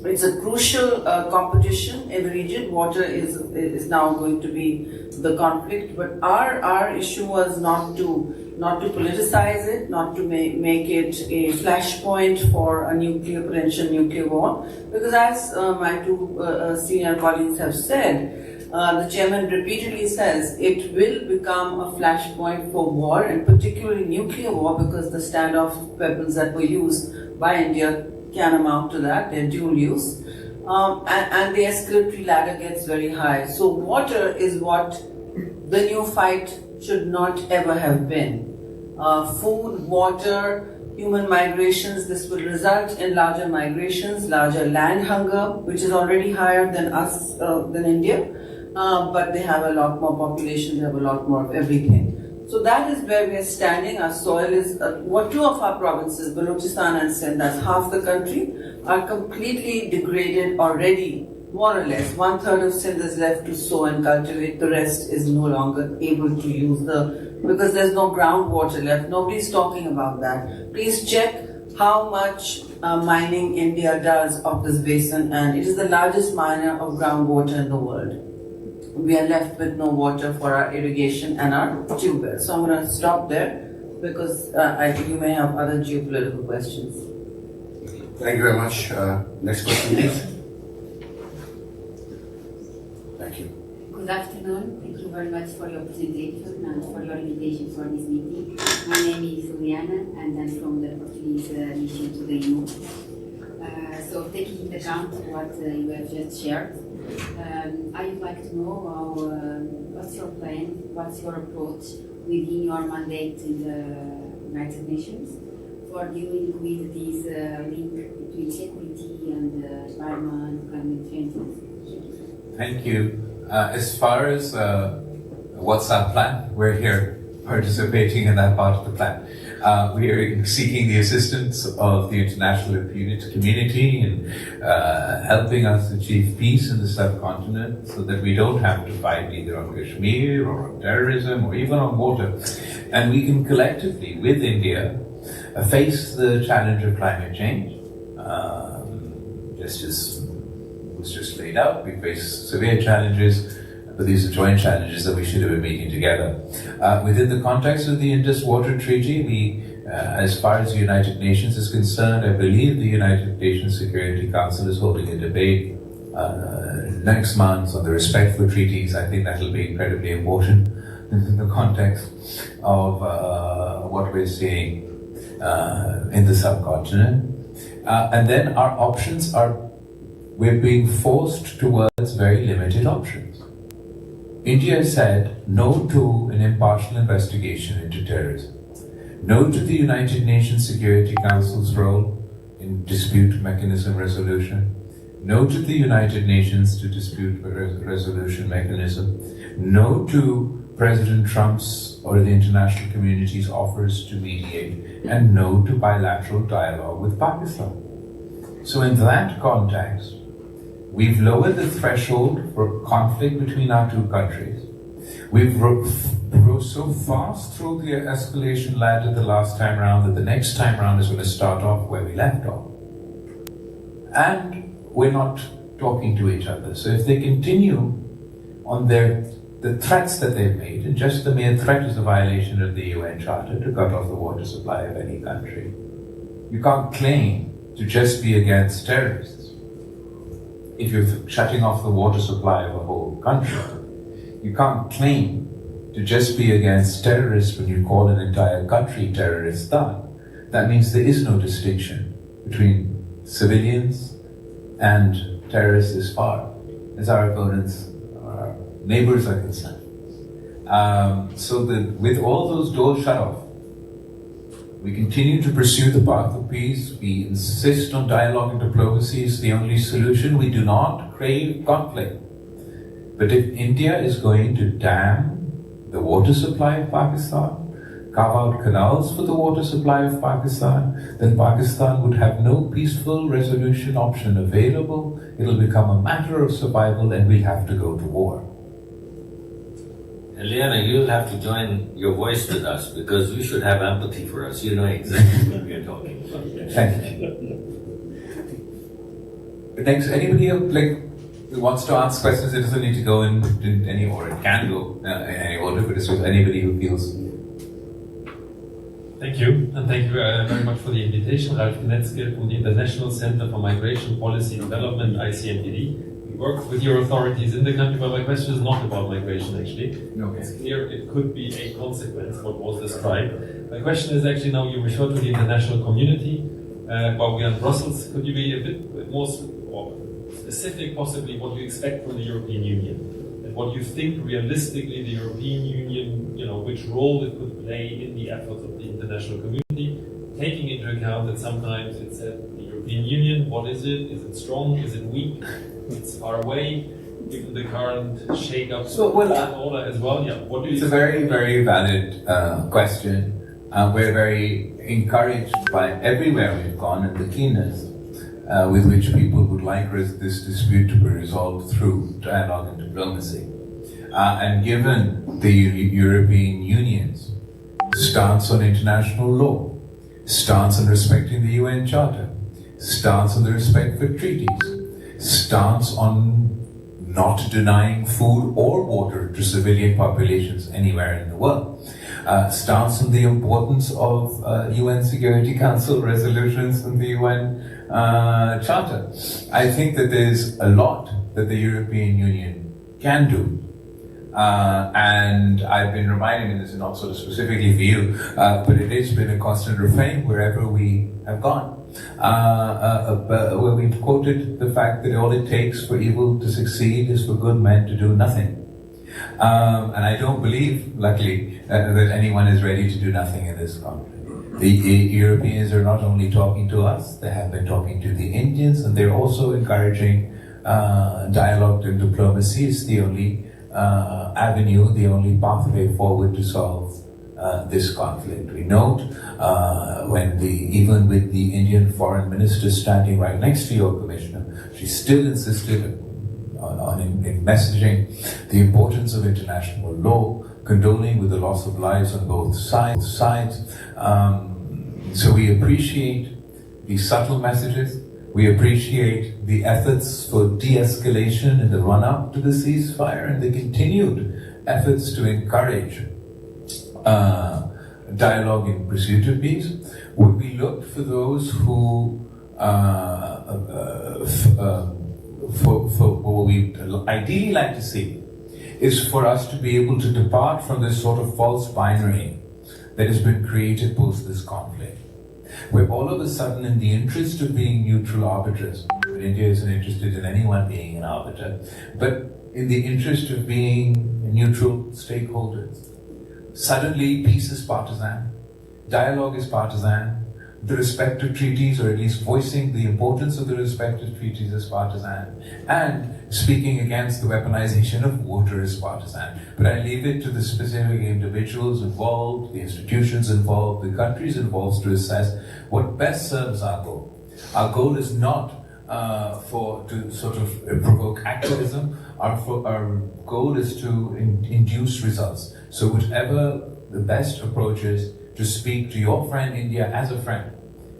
It's a crucial competition in the region. Water is now going to be the conflict, but our issue was not to politicize it, not to make it a flashpoint for a potential nuclear war, because as my two senior colleagues have said, the chairman repeatedly says it will become a flashpoint for war, and particularly nuclear war, because the standoff weapons that were used by India can amount to that, they're dual use, and the escalatory ladder gets very high. So water is what the new fight should not ever have been. Food, water, human migrations, this will result in larger migrations, larger land hunger, which is already higher than India, but they have a lot more population, they have a lot more of everything. So that is where we are standing. Our soil is, two of our provinces, Balochistan and Sindh, that's half the country, are completely degraded already, more or less. 1/3 of Sindh is left to sow and cultivate, the rest is no longer able to use because there's no groundwater left. Nobody's talking about that. Please check how much mining India does of this basin, and it is the largest miner of groundwater in the world. We are left with no water for our irrigation and our tube wells. So I'm going to stop there because you may have other geopolitical questions. Thank you very much. Next question, please. Thank you. Good afternoon. Thank you very much for your presentation and for your invitation for this meeting. My name is Juliana and I'm from the Portuguese mission to the EU. So taking into account what you have just shared, I would like to know what's your plan, what's your approach within your mandate in the United Nations for dealing with this link between security and environment, climate change. Thank you. As far as what's our plan, we're here participating in that part of the plan. We are seeking the assistance of the international community in helping us achieve peace in the subcontinent so that we don't have to fight either on Kashmir or on terrorism or even on water. And we can collectively, with India, face the challenge of climate change. Just as was just laid out, we face severe challenges, but these are joint challenges that we should have been meeting together. Within the context of the Indus Water Treaty, we, as far as the United Nations is concerned, I believe the United Nations Security Council is holding a debate next month on the respect for treaties. I think that will be incredibly important in the context of what we're seeing in the subcontinent. And then our options are, we're being forced towards very limited options. India said no to an impartial investigation into terrorism, no to the United Nations Security Council's role in dispute mechanism resolution, no to the United Nations to dispute resolution mechanism, no to President Trump's or the international community's offers to mediate, and no to bilateral dialogue with Pakistan. So in that context, we've lowered the threshold for conflict between our two countries We've rose so fast through the escalation ladder the last time round that the next time round is going to start off where we left off. And we're not talking to each other. So if they continue on the threats that they've made, and just the mere threat is a violation of the UN Charter to cut off the water supply of any country, you can't claim to just be against terrorists if you're shutting off the water supply of a whole country. You can't claim to just be against terrorists when you call an entire country terrorist-stan. That means there is no distinction between civilians and terrorists as far as our opponents, our neighbors are concerned. So that with all those doors shut off, we continue to pursue the path of peace. We insist on dialogue and diplomacy is the only solution. We do not crave conflict. But if India is going to dam the water supply of Pakistan, carve out canals for the water supply of Pakistan, then Pakistan would have no peaceful resolution option available. It'll become a matter of survival and we'll have to go to war. Eliana, you'll have to join your voice with us because you should have empathy for us. You know exactly what we are talking about. Thank you. Next, anybody who wants to ask questions, it doesn't need to go in any order. It can go in any order, but it's with anybody who feels. Thank you, and thank you very much for the invitation. Ralf Knetzke from the International Center for Migration Policy Development, ICMPD. We work with your authorities in the country, but my question is not about migration actually. Okay. It's clear it could be a consequence, what was described. My question is actually now you refer to the international community, while we are in Brussels, could you be a bit more specific possibly what you expect from the European Union? And what you think realistically the European Union, which role it could play in the efforts of the international community, taking into account that sometimes it's said the European Union, what is it? Is it strong? Is it weak? It's far away, given the current shake-up order as well. Yeah, what do you? It's a very, very valid question. We're very encouraged by everywhere we've gone and the keenness with which people would like this dispute to be resolved through dialogue and diplomacy. And given the European Union's stance on international law, stance on respecting the UN Charter, stance on the respect for treaties, stance on not denying food or water to civilian populations anywhere in the world, stance on the importance of UN Security Council resolutions and the UN Charter. I think that there's a lot that the European Union can do. And I've been reminding, and this is not sort of specifically for you, but it has been a constant refrain wherever we have gone. Where we've quoted the fact that all it takes for evil to succeed is for good men to do nothing. And I don't believe, luckily, that anyone is ready to do nothing in this conflict. The Europeans are not only talking to us, they have been talking to the Indians, and they're also encouraging dialogue and diplomacy is the only avenue, the only pathway forward to solve this conflict. We note even with the Indian foreign minister standing right next to your commissioner, she still insisted in messaging the importance of international law, condoling with the loss of lives on both sides. So we appreciate the subtle messages. We appreciate the efforts for de-escalation in the run-up to the ceasefire and the continued efforts to encourage dialogue in pursuit of peace. Would we look for those who, for what we ideally like to see, is for us to be able to depart from this sort of false binary that has been created post this conflict, where all of a sudden, in the interest of being neutral arbiters, India isn't interested in anyone being an arbiter, but in the interest of being neutral stakeholders, suddenly peace is partisan, dialogue is partisan, the respective treaties, or at least voicing the importance of the respective treaties is partisan, and speaking against the weaponization of water is partisan. But I leave it to the specific individuals involved, the institutions involved, the countries involved to assess what best serves our goal. Our goal is not to sort of provoke activism. Our goal is to induce results. So whatever the best approach is, to speak to your friend India as a friend,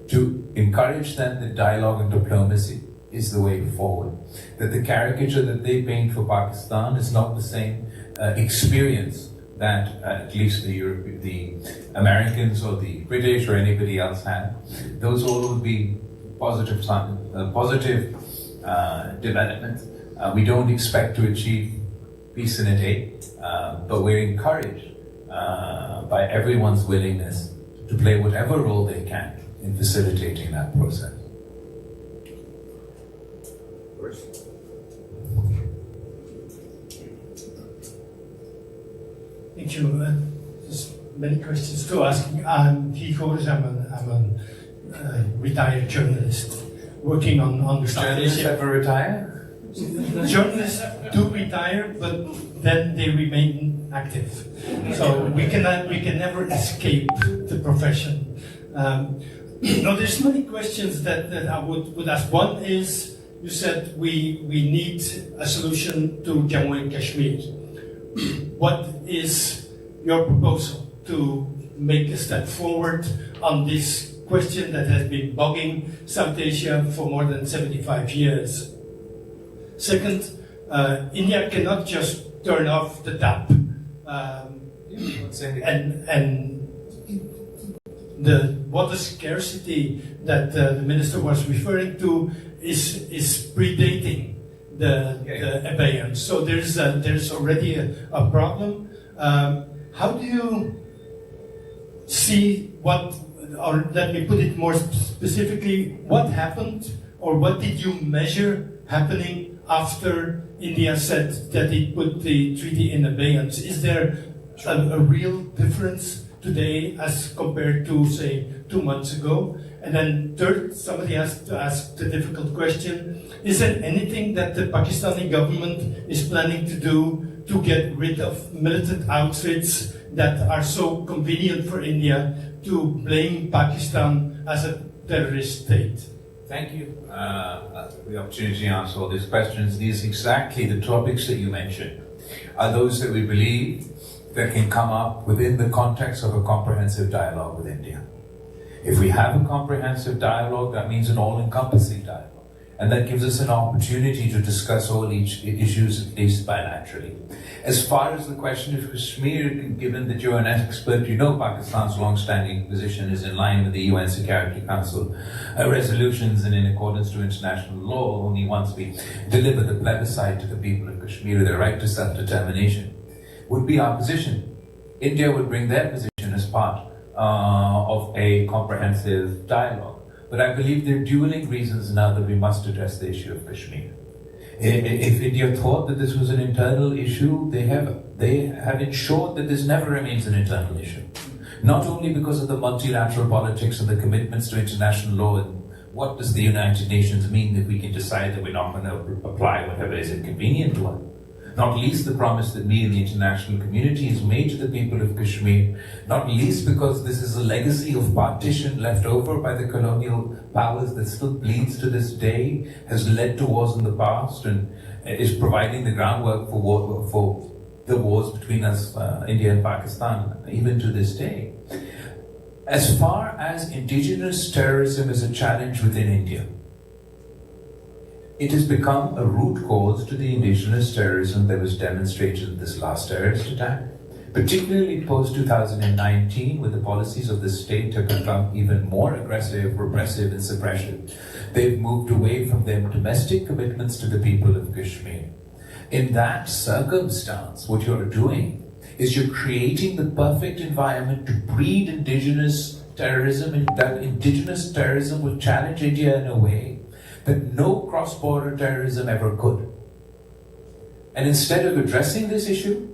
to encourage them that dialogue and diplomacy is the way forward. That the caricature that they paint for Pakistan is not the same experience that at least the Americans or the British or anybody else had. Those all would be positive developments. We don't expect to achieve peace in a day, but we're encouraged by everyone's willingness to play whatever role they can in facilitating that process. Thank you. There's many questions to ask. I'm a retired journalist working on the Journalists ever retire? Journalists do retire, but then they remain active. So we can never escape the profession. Now, there's many questions that I would ask. One is, you said we need a solution to Jammu and Kashmir. What is your proposal to make a step forward on this question that has been bugging South Asia for more than 75 years? Second, India cannot just turn off the tap. And the water scarcity that the minister was referring to is predating the abeyance. So there's already a problem. How do you see what, or let me put it more specifically, what happened or what did you measure happening after India said that it put the treaty in abeyance? Is there a real difference today as compared to, say, 2 months ago? And then third, somebody has to ask the difficult question, is there anything that the Pakistani government is planning to do to get rid of militant outfits that are so convenient for India to blame Pakistan as a terrorist state? Thank you for the opportunity to answer all these questions. These exactly the topics that you mentioned are those that we believe that can come up within the context of a comprehensive dialogue with India. If we have a comprehensive dialogue, that means an all-encompassing dialogue. And that gives us an opportunity to discuss all issues, at least bilaterally. As far as the question of Kashmir, given that you're an expert, you know Pakistan's long-standing position is in line with the UN Security Council resolutions and in accordance to international law. Only once we deliver the plebiscite to the people of Kashmir, their right to self-determination, would be our position. India would bring their position as part of a comprehensive dialogue. But I believe there are dueling reasons now that we must address the issue of Kashmir. If India thought that this was an internal issue, they have ensured that this never remains an internal issue. Not only because of the multilateral politics and the commitments to international law and what does the United Nations mean if we can decide that we're not going to apply whatever is inconvenient to us. Not least the promise that we in the international community has made to the people of Kashmir, not least because this is a legacy of partition left over by the colonial powers that still bleeds to this day, has led to wars in the past and is providing the groundwork for the wars between us, India and Pakistan, even to this day. As far as indigenous terrorism is a challenge within India, it has become a root cause to the indigenous terrorism that was demonstrated in this last terrorist attack, particularly post-2019, where the policies of the state have become even more aggressive, repressive, and suppressive. They've moved away from their domestic commitments to the people of Kashmir. In that circumstance, what you're doing is you're creating the perfect environment to breed indigenous terrorism, and that indigenous terrorism will challenge India in a way that no cross-border terrorism ever could. And instead of addressing this issue,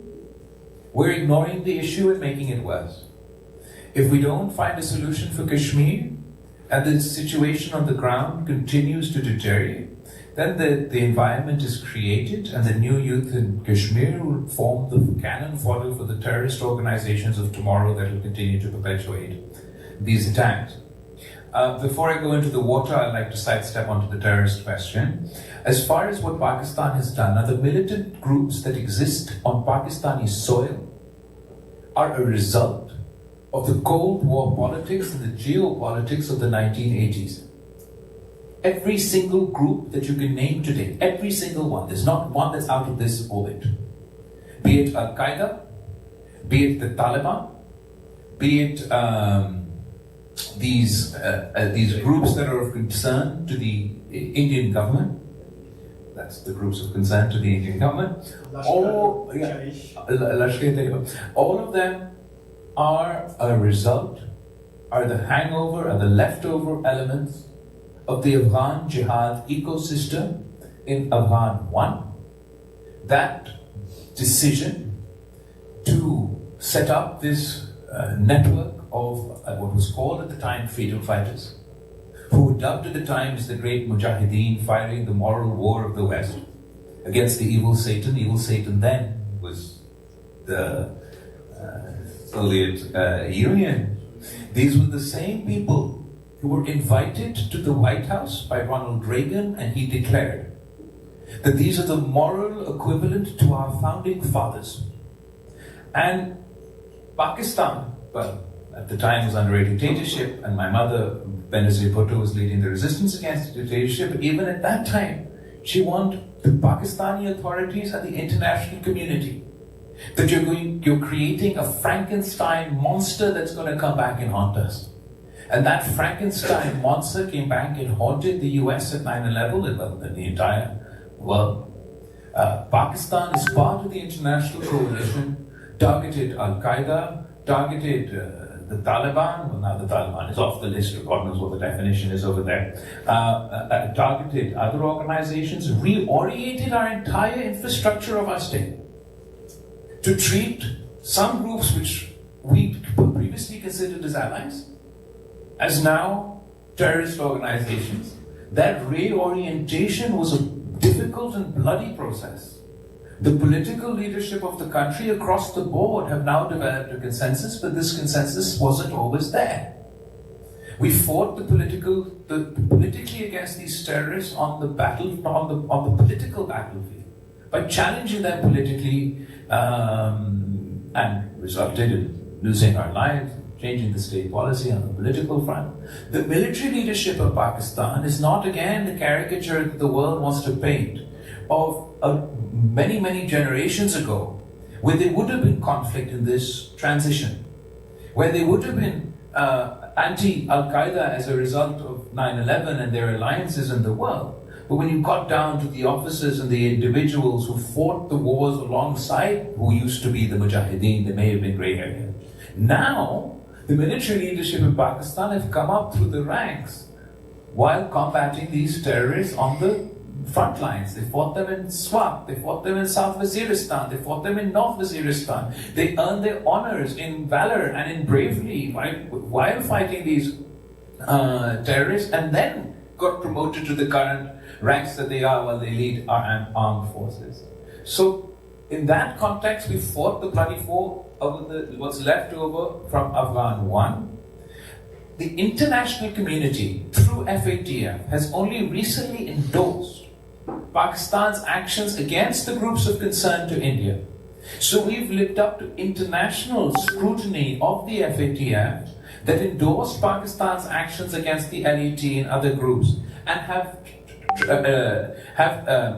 we're ignoring the issue and making it worse. If we don't find a solution for Kashmir, and the situation on the ground continues to deteriorate, then the environment is created and the new youth in Kashmir will form the cannon fodder for the terrorist organizations of tomorrow that will continue to perpetuate these attacks. Before I go into the water, I'd like to sidestep onto the terrorist question. As far as what Pakistan has done, now the militant groups that exist on Pakistani soil are a result of the Cold War politics and the geopolitics of the 1980s. Every single group that you can name today, every single one, there's not one that's out of this orbit. Be it Al-Qaeda, be it the Taliban, be it these groups that are of concern to the Indian government. That's the groups of concern to the Indian government. All of them are a result, are the hangover, are the leftover elements of the Afghan jihad ecosystem in Afghan 1. That decision to set up this network of what was called at the time freedom fighters, who were dubbed at the time as the great mujahideen fighting the moral war of the West against the evil Satan. Evil Satan then was the Soviet Union. These were the same people who were invited to the White House by Ronald Reagan, and he declared that these are the moral equivalent to our founding fathers. And Pakistan, well, at the time was under a dictatorship, and my mother, Benazir Bhutto, was leading the resistance against the dictatorship. But even at that time, she wanted the Pakistani authorities and the international community that you're creating a Frankenstein monster that's going to come back and haunt us. And that Frankenstein monster came back and haunted the US at 9/11 and the entire world. Pakistan is part of the international coalition, targeted Al-Qaeda, targeted the Taliban. Well, now the Taliban is off the list, or God knows what the definition is over there. Targeted other organizations, reoriented our entire infrastructure of our state to treat some groups which we previously considered as allies as now terrorist organizations. That reorientation was a difficult and bloody process. The political leadership of the country across the board have now developed a consensus, but this consensus wasn't always there. We fought politically against these terrorists on the political battlefield by challenging them politically, and resulted in losing our lives, changing the state policy on the political front. The military leadership of Pakistan is not again the caricature that the world wants to paint of many, many generations ago, where there would have been conflict in this transition, where there would have been anti-Al-Qaeda as a result of 9/11 and their alliances in the world. But when you got down to the officers and the individuals who fought the wars alongside, who used to be the Mujahideen, they may have been grey area. Now, the military leadership in Pakistan have come up through the ranks while combating these terrorists on the front lines. They fought them in Swat, they fought them in South Waziristan, they fought them in North Waziristan. They earned their honors in valor and in bravery while fighting these terrorists, and then got promoted to the current ranks that they are while they lead our armed forces. So in that context, we fought the bloody war over what's left over from Afghan 1. The international community, through FATF, has only recently endorsed Pakistan's actions against the groups of concern to India. So we've lived up to international scrutiny of the FATF that endorsed Pakistan's actions against the LET and other groups, and have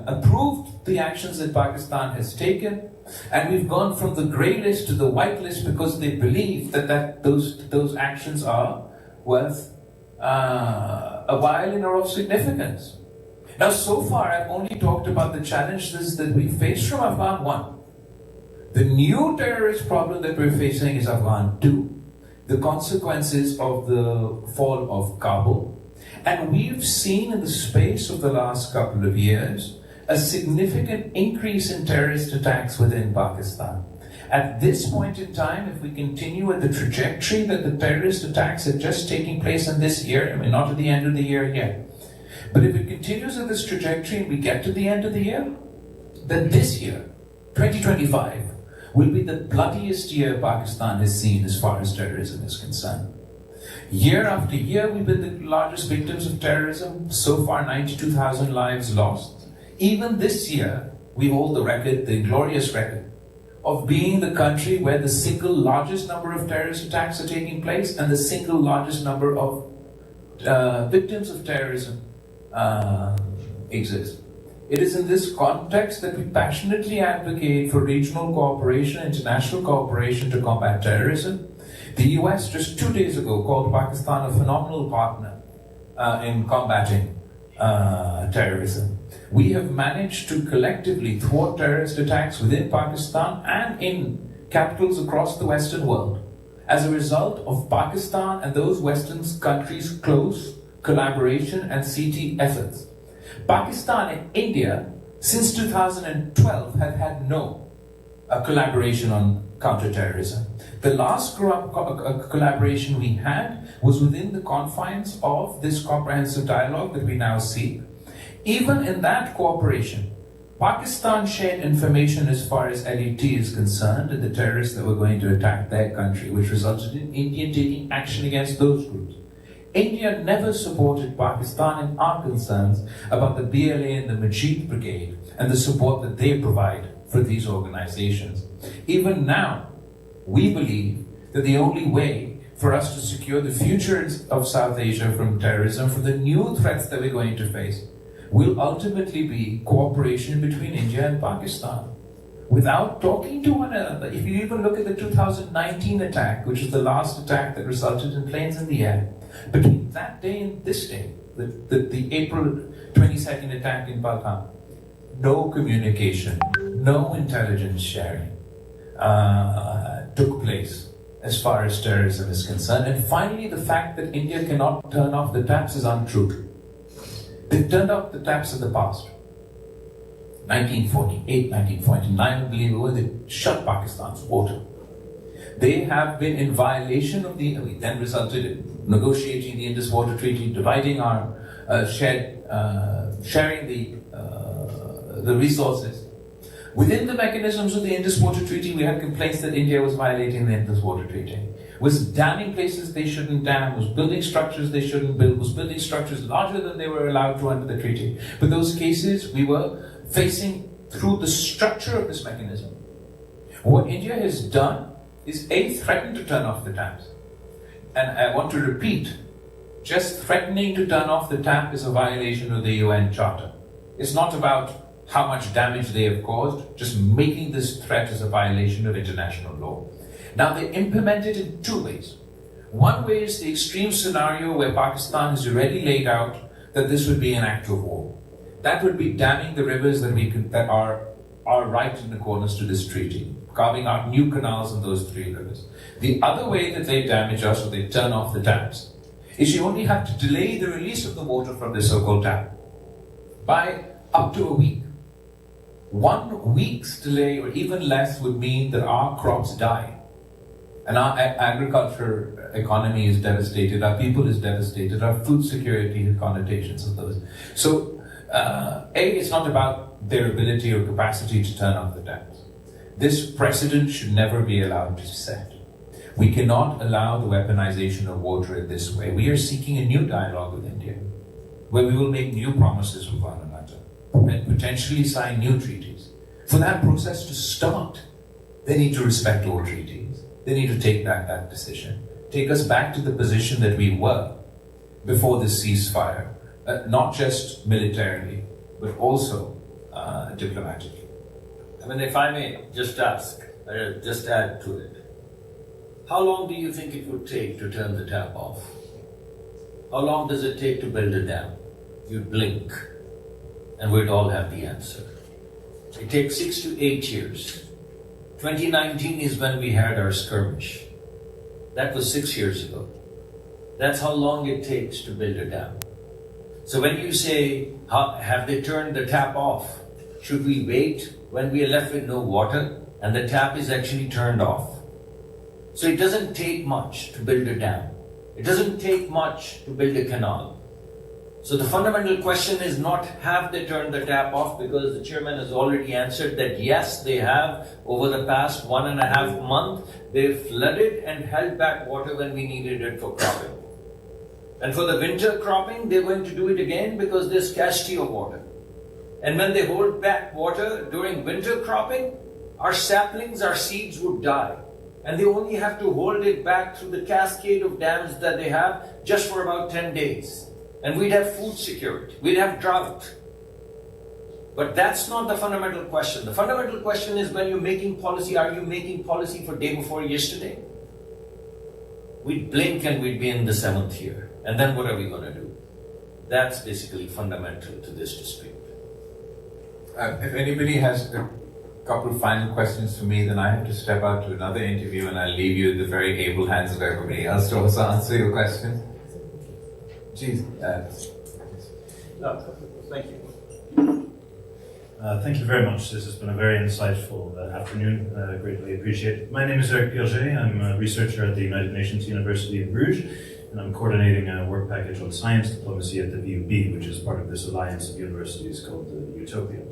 approved the actions that Pakistan has taken. And we've gone from the grey list to the white list because they believe that those actions are worth a while and are of significance. Now, so far, I've only talked about the challenges that we face from Afghan 1. The new terrorist problem that we're facing is Afghan 2, the consequences of the fall of Kabul. And we've seen in the space of the last couple of years a significant increase in terrorist attacks within Pakistan. At this point in time, if we continue at the trajectory that the terrorist attacks are just taking place in this year, I mean, not at the end of the year yet, but if it continues at this trajectory and we get to the end of the year, then this year, 2025, will be the bloodiest year Pakistan has seen as far as terrorism is concerned. Year after year, we've been the largest victims of terrorism. So far, 92,000 lives lost. Even this year, we hold the record, the glorious record, of being the country where the single largest number of terrorist attacks are taking place and the single largest number of victims of terrorism exist. It is in this context that we passionately advocate for regional cooperation, international cooperation to combat terrorism. The US just 2 days ago called Pakistan a phenomenal partner in combating terrorism. We have managed to collectively thwart terrorist attacks within Pakistan and in capitals across the Western world as a result of Pakistan and those Western countries' close collaboration and CT efforts. Pakistan and India, since 2012, have had no collaboration on counterterrorism. The last collaboration we had was within the confines of this comprehensive dialogue that we now see. Even in that cooperation, Pakistan shared information as far as LAT is concerned and the terrorists that were going to attack their country, which resulted in India taking action against those groups. India never supported Pakistan in our concerns about the BLA and the Majid Brigade and the support that they provide for these organizations. Even now, we believe that the only way for us to secure the future of South Asia from terrorism, from the new threats that we're going to face, will ultimately be cooperation between India and Pakistan. Without talking to one another, if you even look at the 2019 attack, which is the last attack that resulted in planes in the air, between that day and this day, the April 22nd attack in Balkan, no communication, no intelligence sharing took place as far as terrorism is concerned. And finally, the fact that India cannot turn off the taps is untrue. They've turned off the taps in the past. 1948, 1949, I believe, where they shut Pakistan's water. They have been in violation of the, then resulted in negotiating the Indus Water Treaty, dividing our sharing the resources. Within the mechanisms of the Indus Water Treaty, we had complaints that India was violating the Indus Water Treaty, was damming places they shouldn't dam, was building structures they shouldn't build, was building structures larger than they were allowed to under the treaty. But those cases we were facing through the structure of this mechanism. What India has done is A, threatened to turn off the taps. And I want to repeat, just threatening to turn off the tap is a violation of the UN Charter. It's not about how much damage they have caused, just making this threat is a violation of international law. Now they implement it in two ways. One way is the extreme scenario where Pakistan has already laid out that this would be an act of war. That would be damming the rivers that are right in accordance to this treaty, carving out new canals in those three rivers. The other way that they damage us, or they turn off the taps, is you only have to delay the release of the water from the so-called tap by up to a week. 1 week's delay or even less would mean that our crops die. And our agriculture economy is devastated, our people is devastated, our food security has connotations of those. So, it's not about their ability or capacity to turn off the taps. This precedent should never be allowed to set. We cannot allow the weaponization of water in this way. We are seeking a new dialogue with India, where we will make new promises with one another and potentially sign new treaties. For that process to start, they need to respect all treaties. They need to take back that decision, take us back to the position that we were before this ceasefire, not just militarily, but also diplomatically. I mean, if I may just ask, just add to it. How long do you think it would take to turn the tap off? How long does it take to build a dam? You'd blink, and we'd all have the answer. It takes 6 to 8 years. 2019 is when we had our skirmish. That was 6 years ago. That's how long it takes to build a dam. So when you say, have they turned the tap off? Should we wait when we are left with no water and the tap is actually turned off? So it doesn't take much to build a dam. It doesn't take much to build a canal. So the fundamental question is not have they turned the tap off, because the chairman has already answered that yes, they have. Over the past 1.5 months, they've flooded and held back water when we needed it for cropping. And for the winter cropping, they're going to do it again because there's scarcity of water. And when they hold back water during winter cropping, our saplings, our seeds would die. And they only have to hold it back through the cascade of dams that they have just for about 10 days. And we'd have food security, we'd have drought. But that's not the fundamental question. The fundamental question is, when you're making policy, are you making policy for day before yesterday? We'd blink and we'd be in the 7th year. And then what are we going to do? That's basically fundamental to this dispute. If anybody has a couple of final questions for me, then I have to step out to another interview, and I'll leave you in the very able hands of everybody else to also answer your questions. Jeez. Thank you. Thank you very much. This has been a very insightful afternoon. Greatly appreciate it. My name is Eric Piaget. I'm a researcher at the United Nations University of Bruges, and I'm coordinating a work package on science diplomacy at the VUB, which is part of this alliance of universities called Utopia.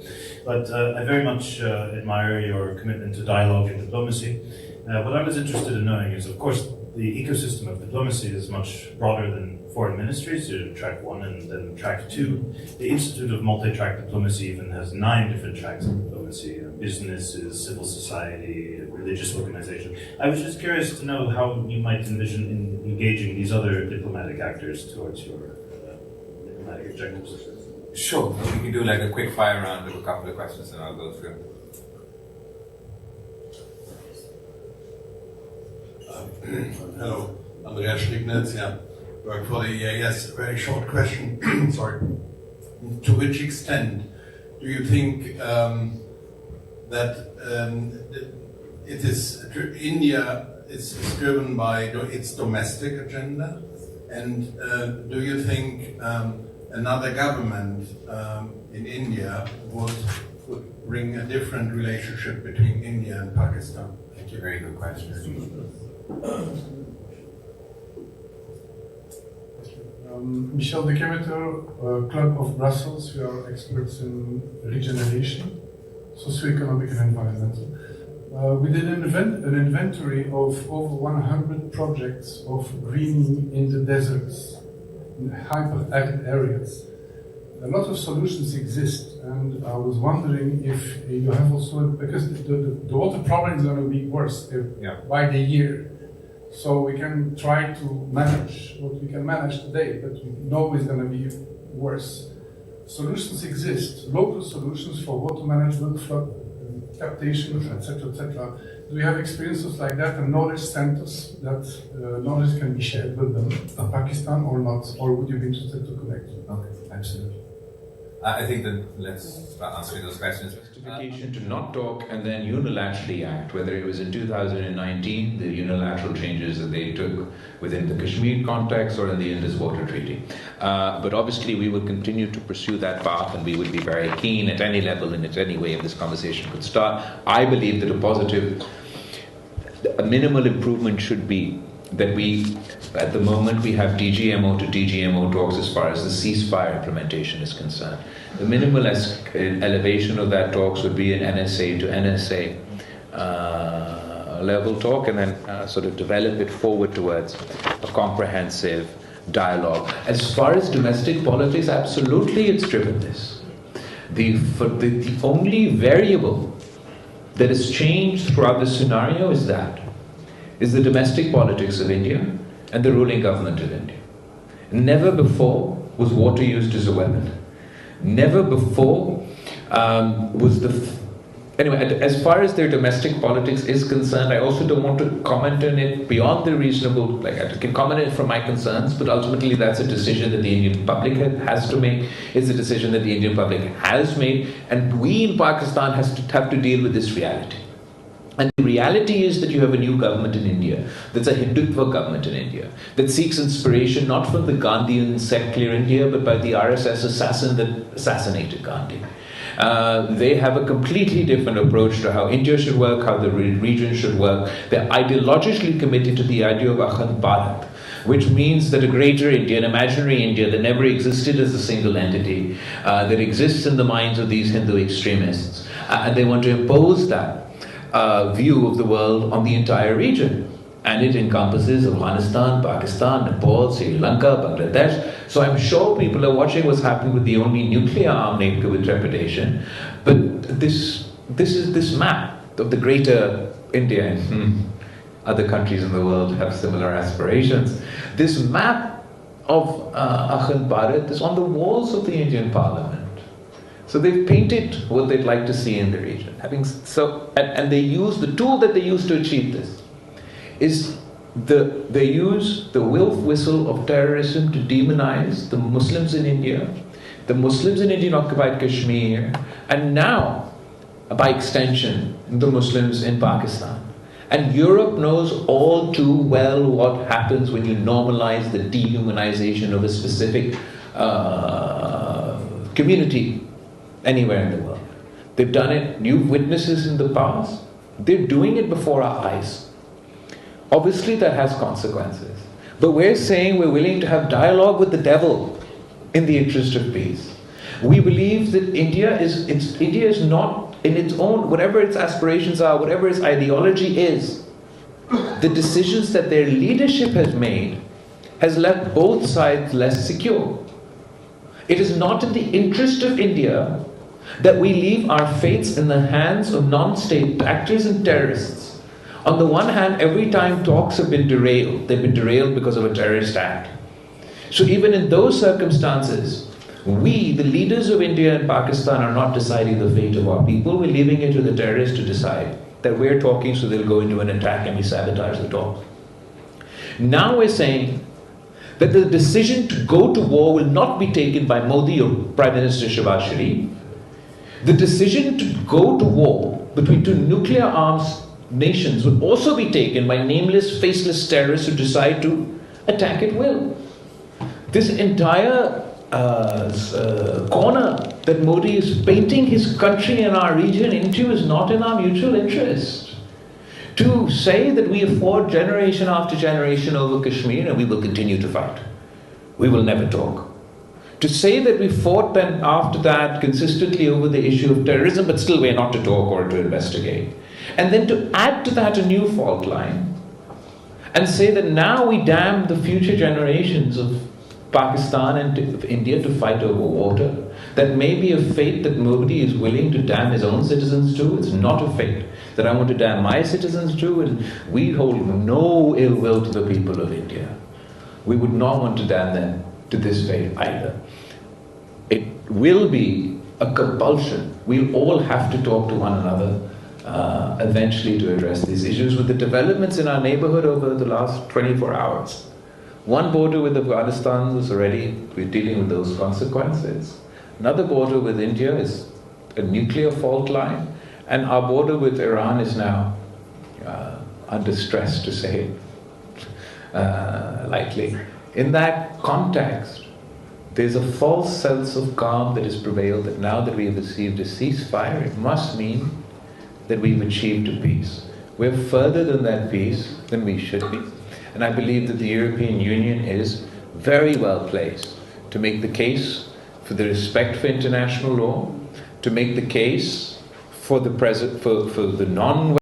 But I very much admire your commitment to dialogue and diplomacy. What I was interested in knowing is, of course, the ecosystem of diplomacy is much broader than foreign ministries. There's track 1 and then track 2. The Institute of Multi-Track Diplomacy even has 9 different tracks of diplomacy: businesses, civil society, religious organization. I was just curious to know how you might envision engaging these other diplomatic actors towards your diplomatic objectives. Sure. We can do like a quick fire round of a couple of questions and I'll go through. Hello, Andreas Schlignitz, work for the EAS. A very short question. Sorry. To which extent do you think that it is India is driven by its domestic agenda, and do you think another government in India would bring a different relationship between India and Pakistan? Thank you. Very good question. Michel de Kemeter, Club of Brussels. We are experts in regeneration, socioeconomic and environmental. We did an inventory of over 100 projects of greening in the deserts, in hyper-arid areas. A lot of solutions exist, and I was wondering if you have also, because the water problem is going to be worse by the year. So we can try to manage what we can manage today, but we know it's going to be worse. Solutions exist, local solutions for water management, flood captation, etc., etc. Do we have experiences like that and knowledge centers that knowledge can be shared with them in Pakistan or not? Or would you be interested to connect? Okay, absolutely. I think that let's start answering those questions. Justification to not talk and then unilaterally act, whether it was in 2019, the unilateral changes that they took within the Kashmir context or in the Indus Water Treaty. But obviously we will continue to pursue that path, and we would be very keen at any level and at any way if this conversation could start. I believe that a minimal improvement should be that at the moment we have DGMO to DGMO talks as far as the ceasefire implementation is concerned. The minimal elevation of that talks would be an NSA to NSA level talk, and then sort of develop it forward towards a comprehensive dialogue. As far as domestic politics, absolutely it's driven this. The only variable that has changed throughout this scenario is the domestic politics of India and the ruling government of India. Never before was water used as a weapon. Never before Anyway, as far as their domestic politics is concerned, I also don't want to comment on it beyond the reasonable, I can comment on it from my concerns, but ultimately that's a decision that the Indian public has to make. It's a decision that the Indian public has made, and we in Pakistan have to deal with this reality. And the reality is that you have a new government in India, that's a Hindutva government in India, that seeks inspiration not from the Gandhian secular India, but by the RSS assassin that assassinated Gandhi. They have a completely different approach to how India should work, how the region should work. They're ideologically committed to the idea of Akhand Bharat, which means that a greater India, an imaginary India that never existed as a single entity, that exists in the minds of these Hindu extremists, and they want to impose that view of the world on the entire region. And it encompasses Afghanistan, Pakistan, Nepal, Sri Lanka, Bangladesh. So I'm sure people are watching what's happening with the only nuclear armed neighbor with trepidation. But this map of the greater India and other countries in the world have similar aspirations. This map of Akhand Bharat is on the walls of the Indian Parliament. So they've painted what they'd like to see in the region. And they use the tool that they use to achieve this is they use the whistle of terrorism to demonize the Muslims in India, the Muslims in Indian occupied Kashmir, and now, by extension, the Muslims in Pakistan. And Europe knows all too well what happens when you normalize the dehumanization of a specific community anywhere in the world. They've done it, you've witnessed this in the past, they're doing it before our eyes. Obviously that has consequences. But we're saying we're willing to have dialogue with the devil in the interest of peace. We believe that India is not in its own, whatever its aspirations are, whatever its ideology is, the decisions that their leadership has made has left both sides less secure. It is not in the interest of India that we leave our fates in the hands of non-state actors and terrorists. On the one hand, every time talks have been derailed, they've been derailed because of a terrorist act. So even in those circumstances, we, the leaders of India and Pakistan, are not deciding the fate of our people. We're leaving it to the terrorists to decide that we're talking, so they'll go into an attack and we sabotage the talk. Now we're saying that the decision to go to war will not be taken by Modi or Prime Minister Shehbaz Sharif. The decision to go to war between two nuclear arms nations would also be taken by nameless, faceless terrorists who decide to attack at will. This entire corner that Modi is painting his country and our region into is not in our mutual interest. To say that we have fought generation after generation over Kashmir and we will continue to fight. We will never talk. To say that we fought then after that consistently over the issue of terrorism, but still we're not to talk or to investigate. And then to add to that a new fault line and say that now we damn the future generations of Pakistan and of India to fight over water. That may be a fate that Modi is willing to damn his own citizens to. It's not a fate that I want to damn my citizens to, and we hold no ill will to the people of India. We would not want to damn them to this fate either. It will be a compulsion. We'll all have to talk to one another eventually to address these issues with the developments in our neighborhood over the last 24 hours. One border with Afghanistan is already, we're dealing with those consequences. Another border with India is a nuclear fault line, and our border with Iran is now under stress, to say it lightly. In that context, there's a false sense of calm that has prevailed, that now that we have achieved a ceasefire, it must mean that we've achieved a peace. We're further than that peace than we should be. And I believe that the European Union is very well placed to make the case for the respect for international law, to make the case for the non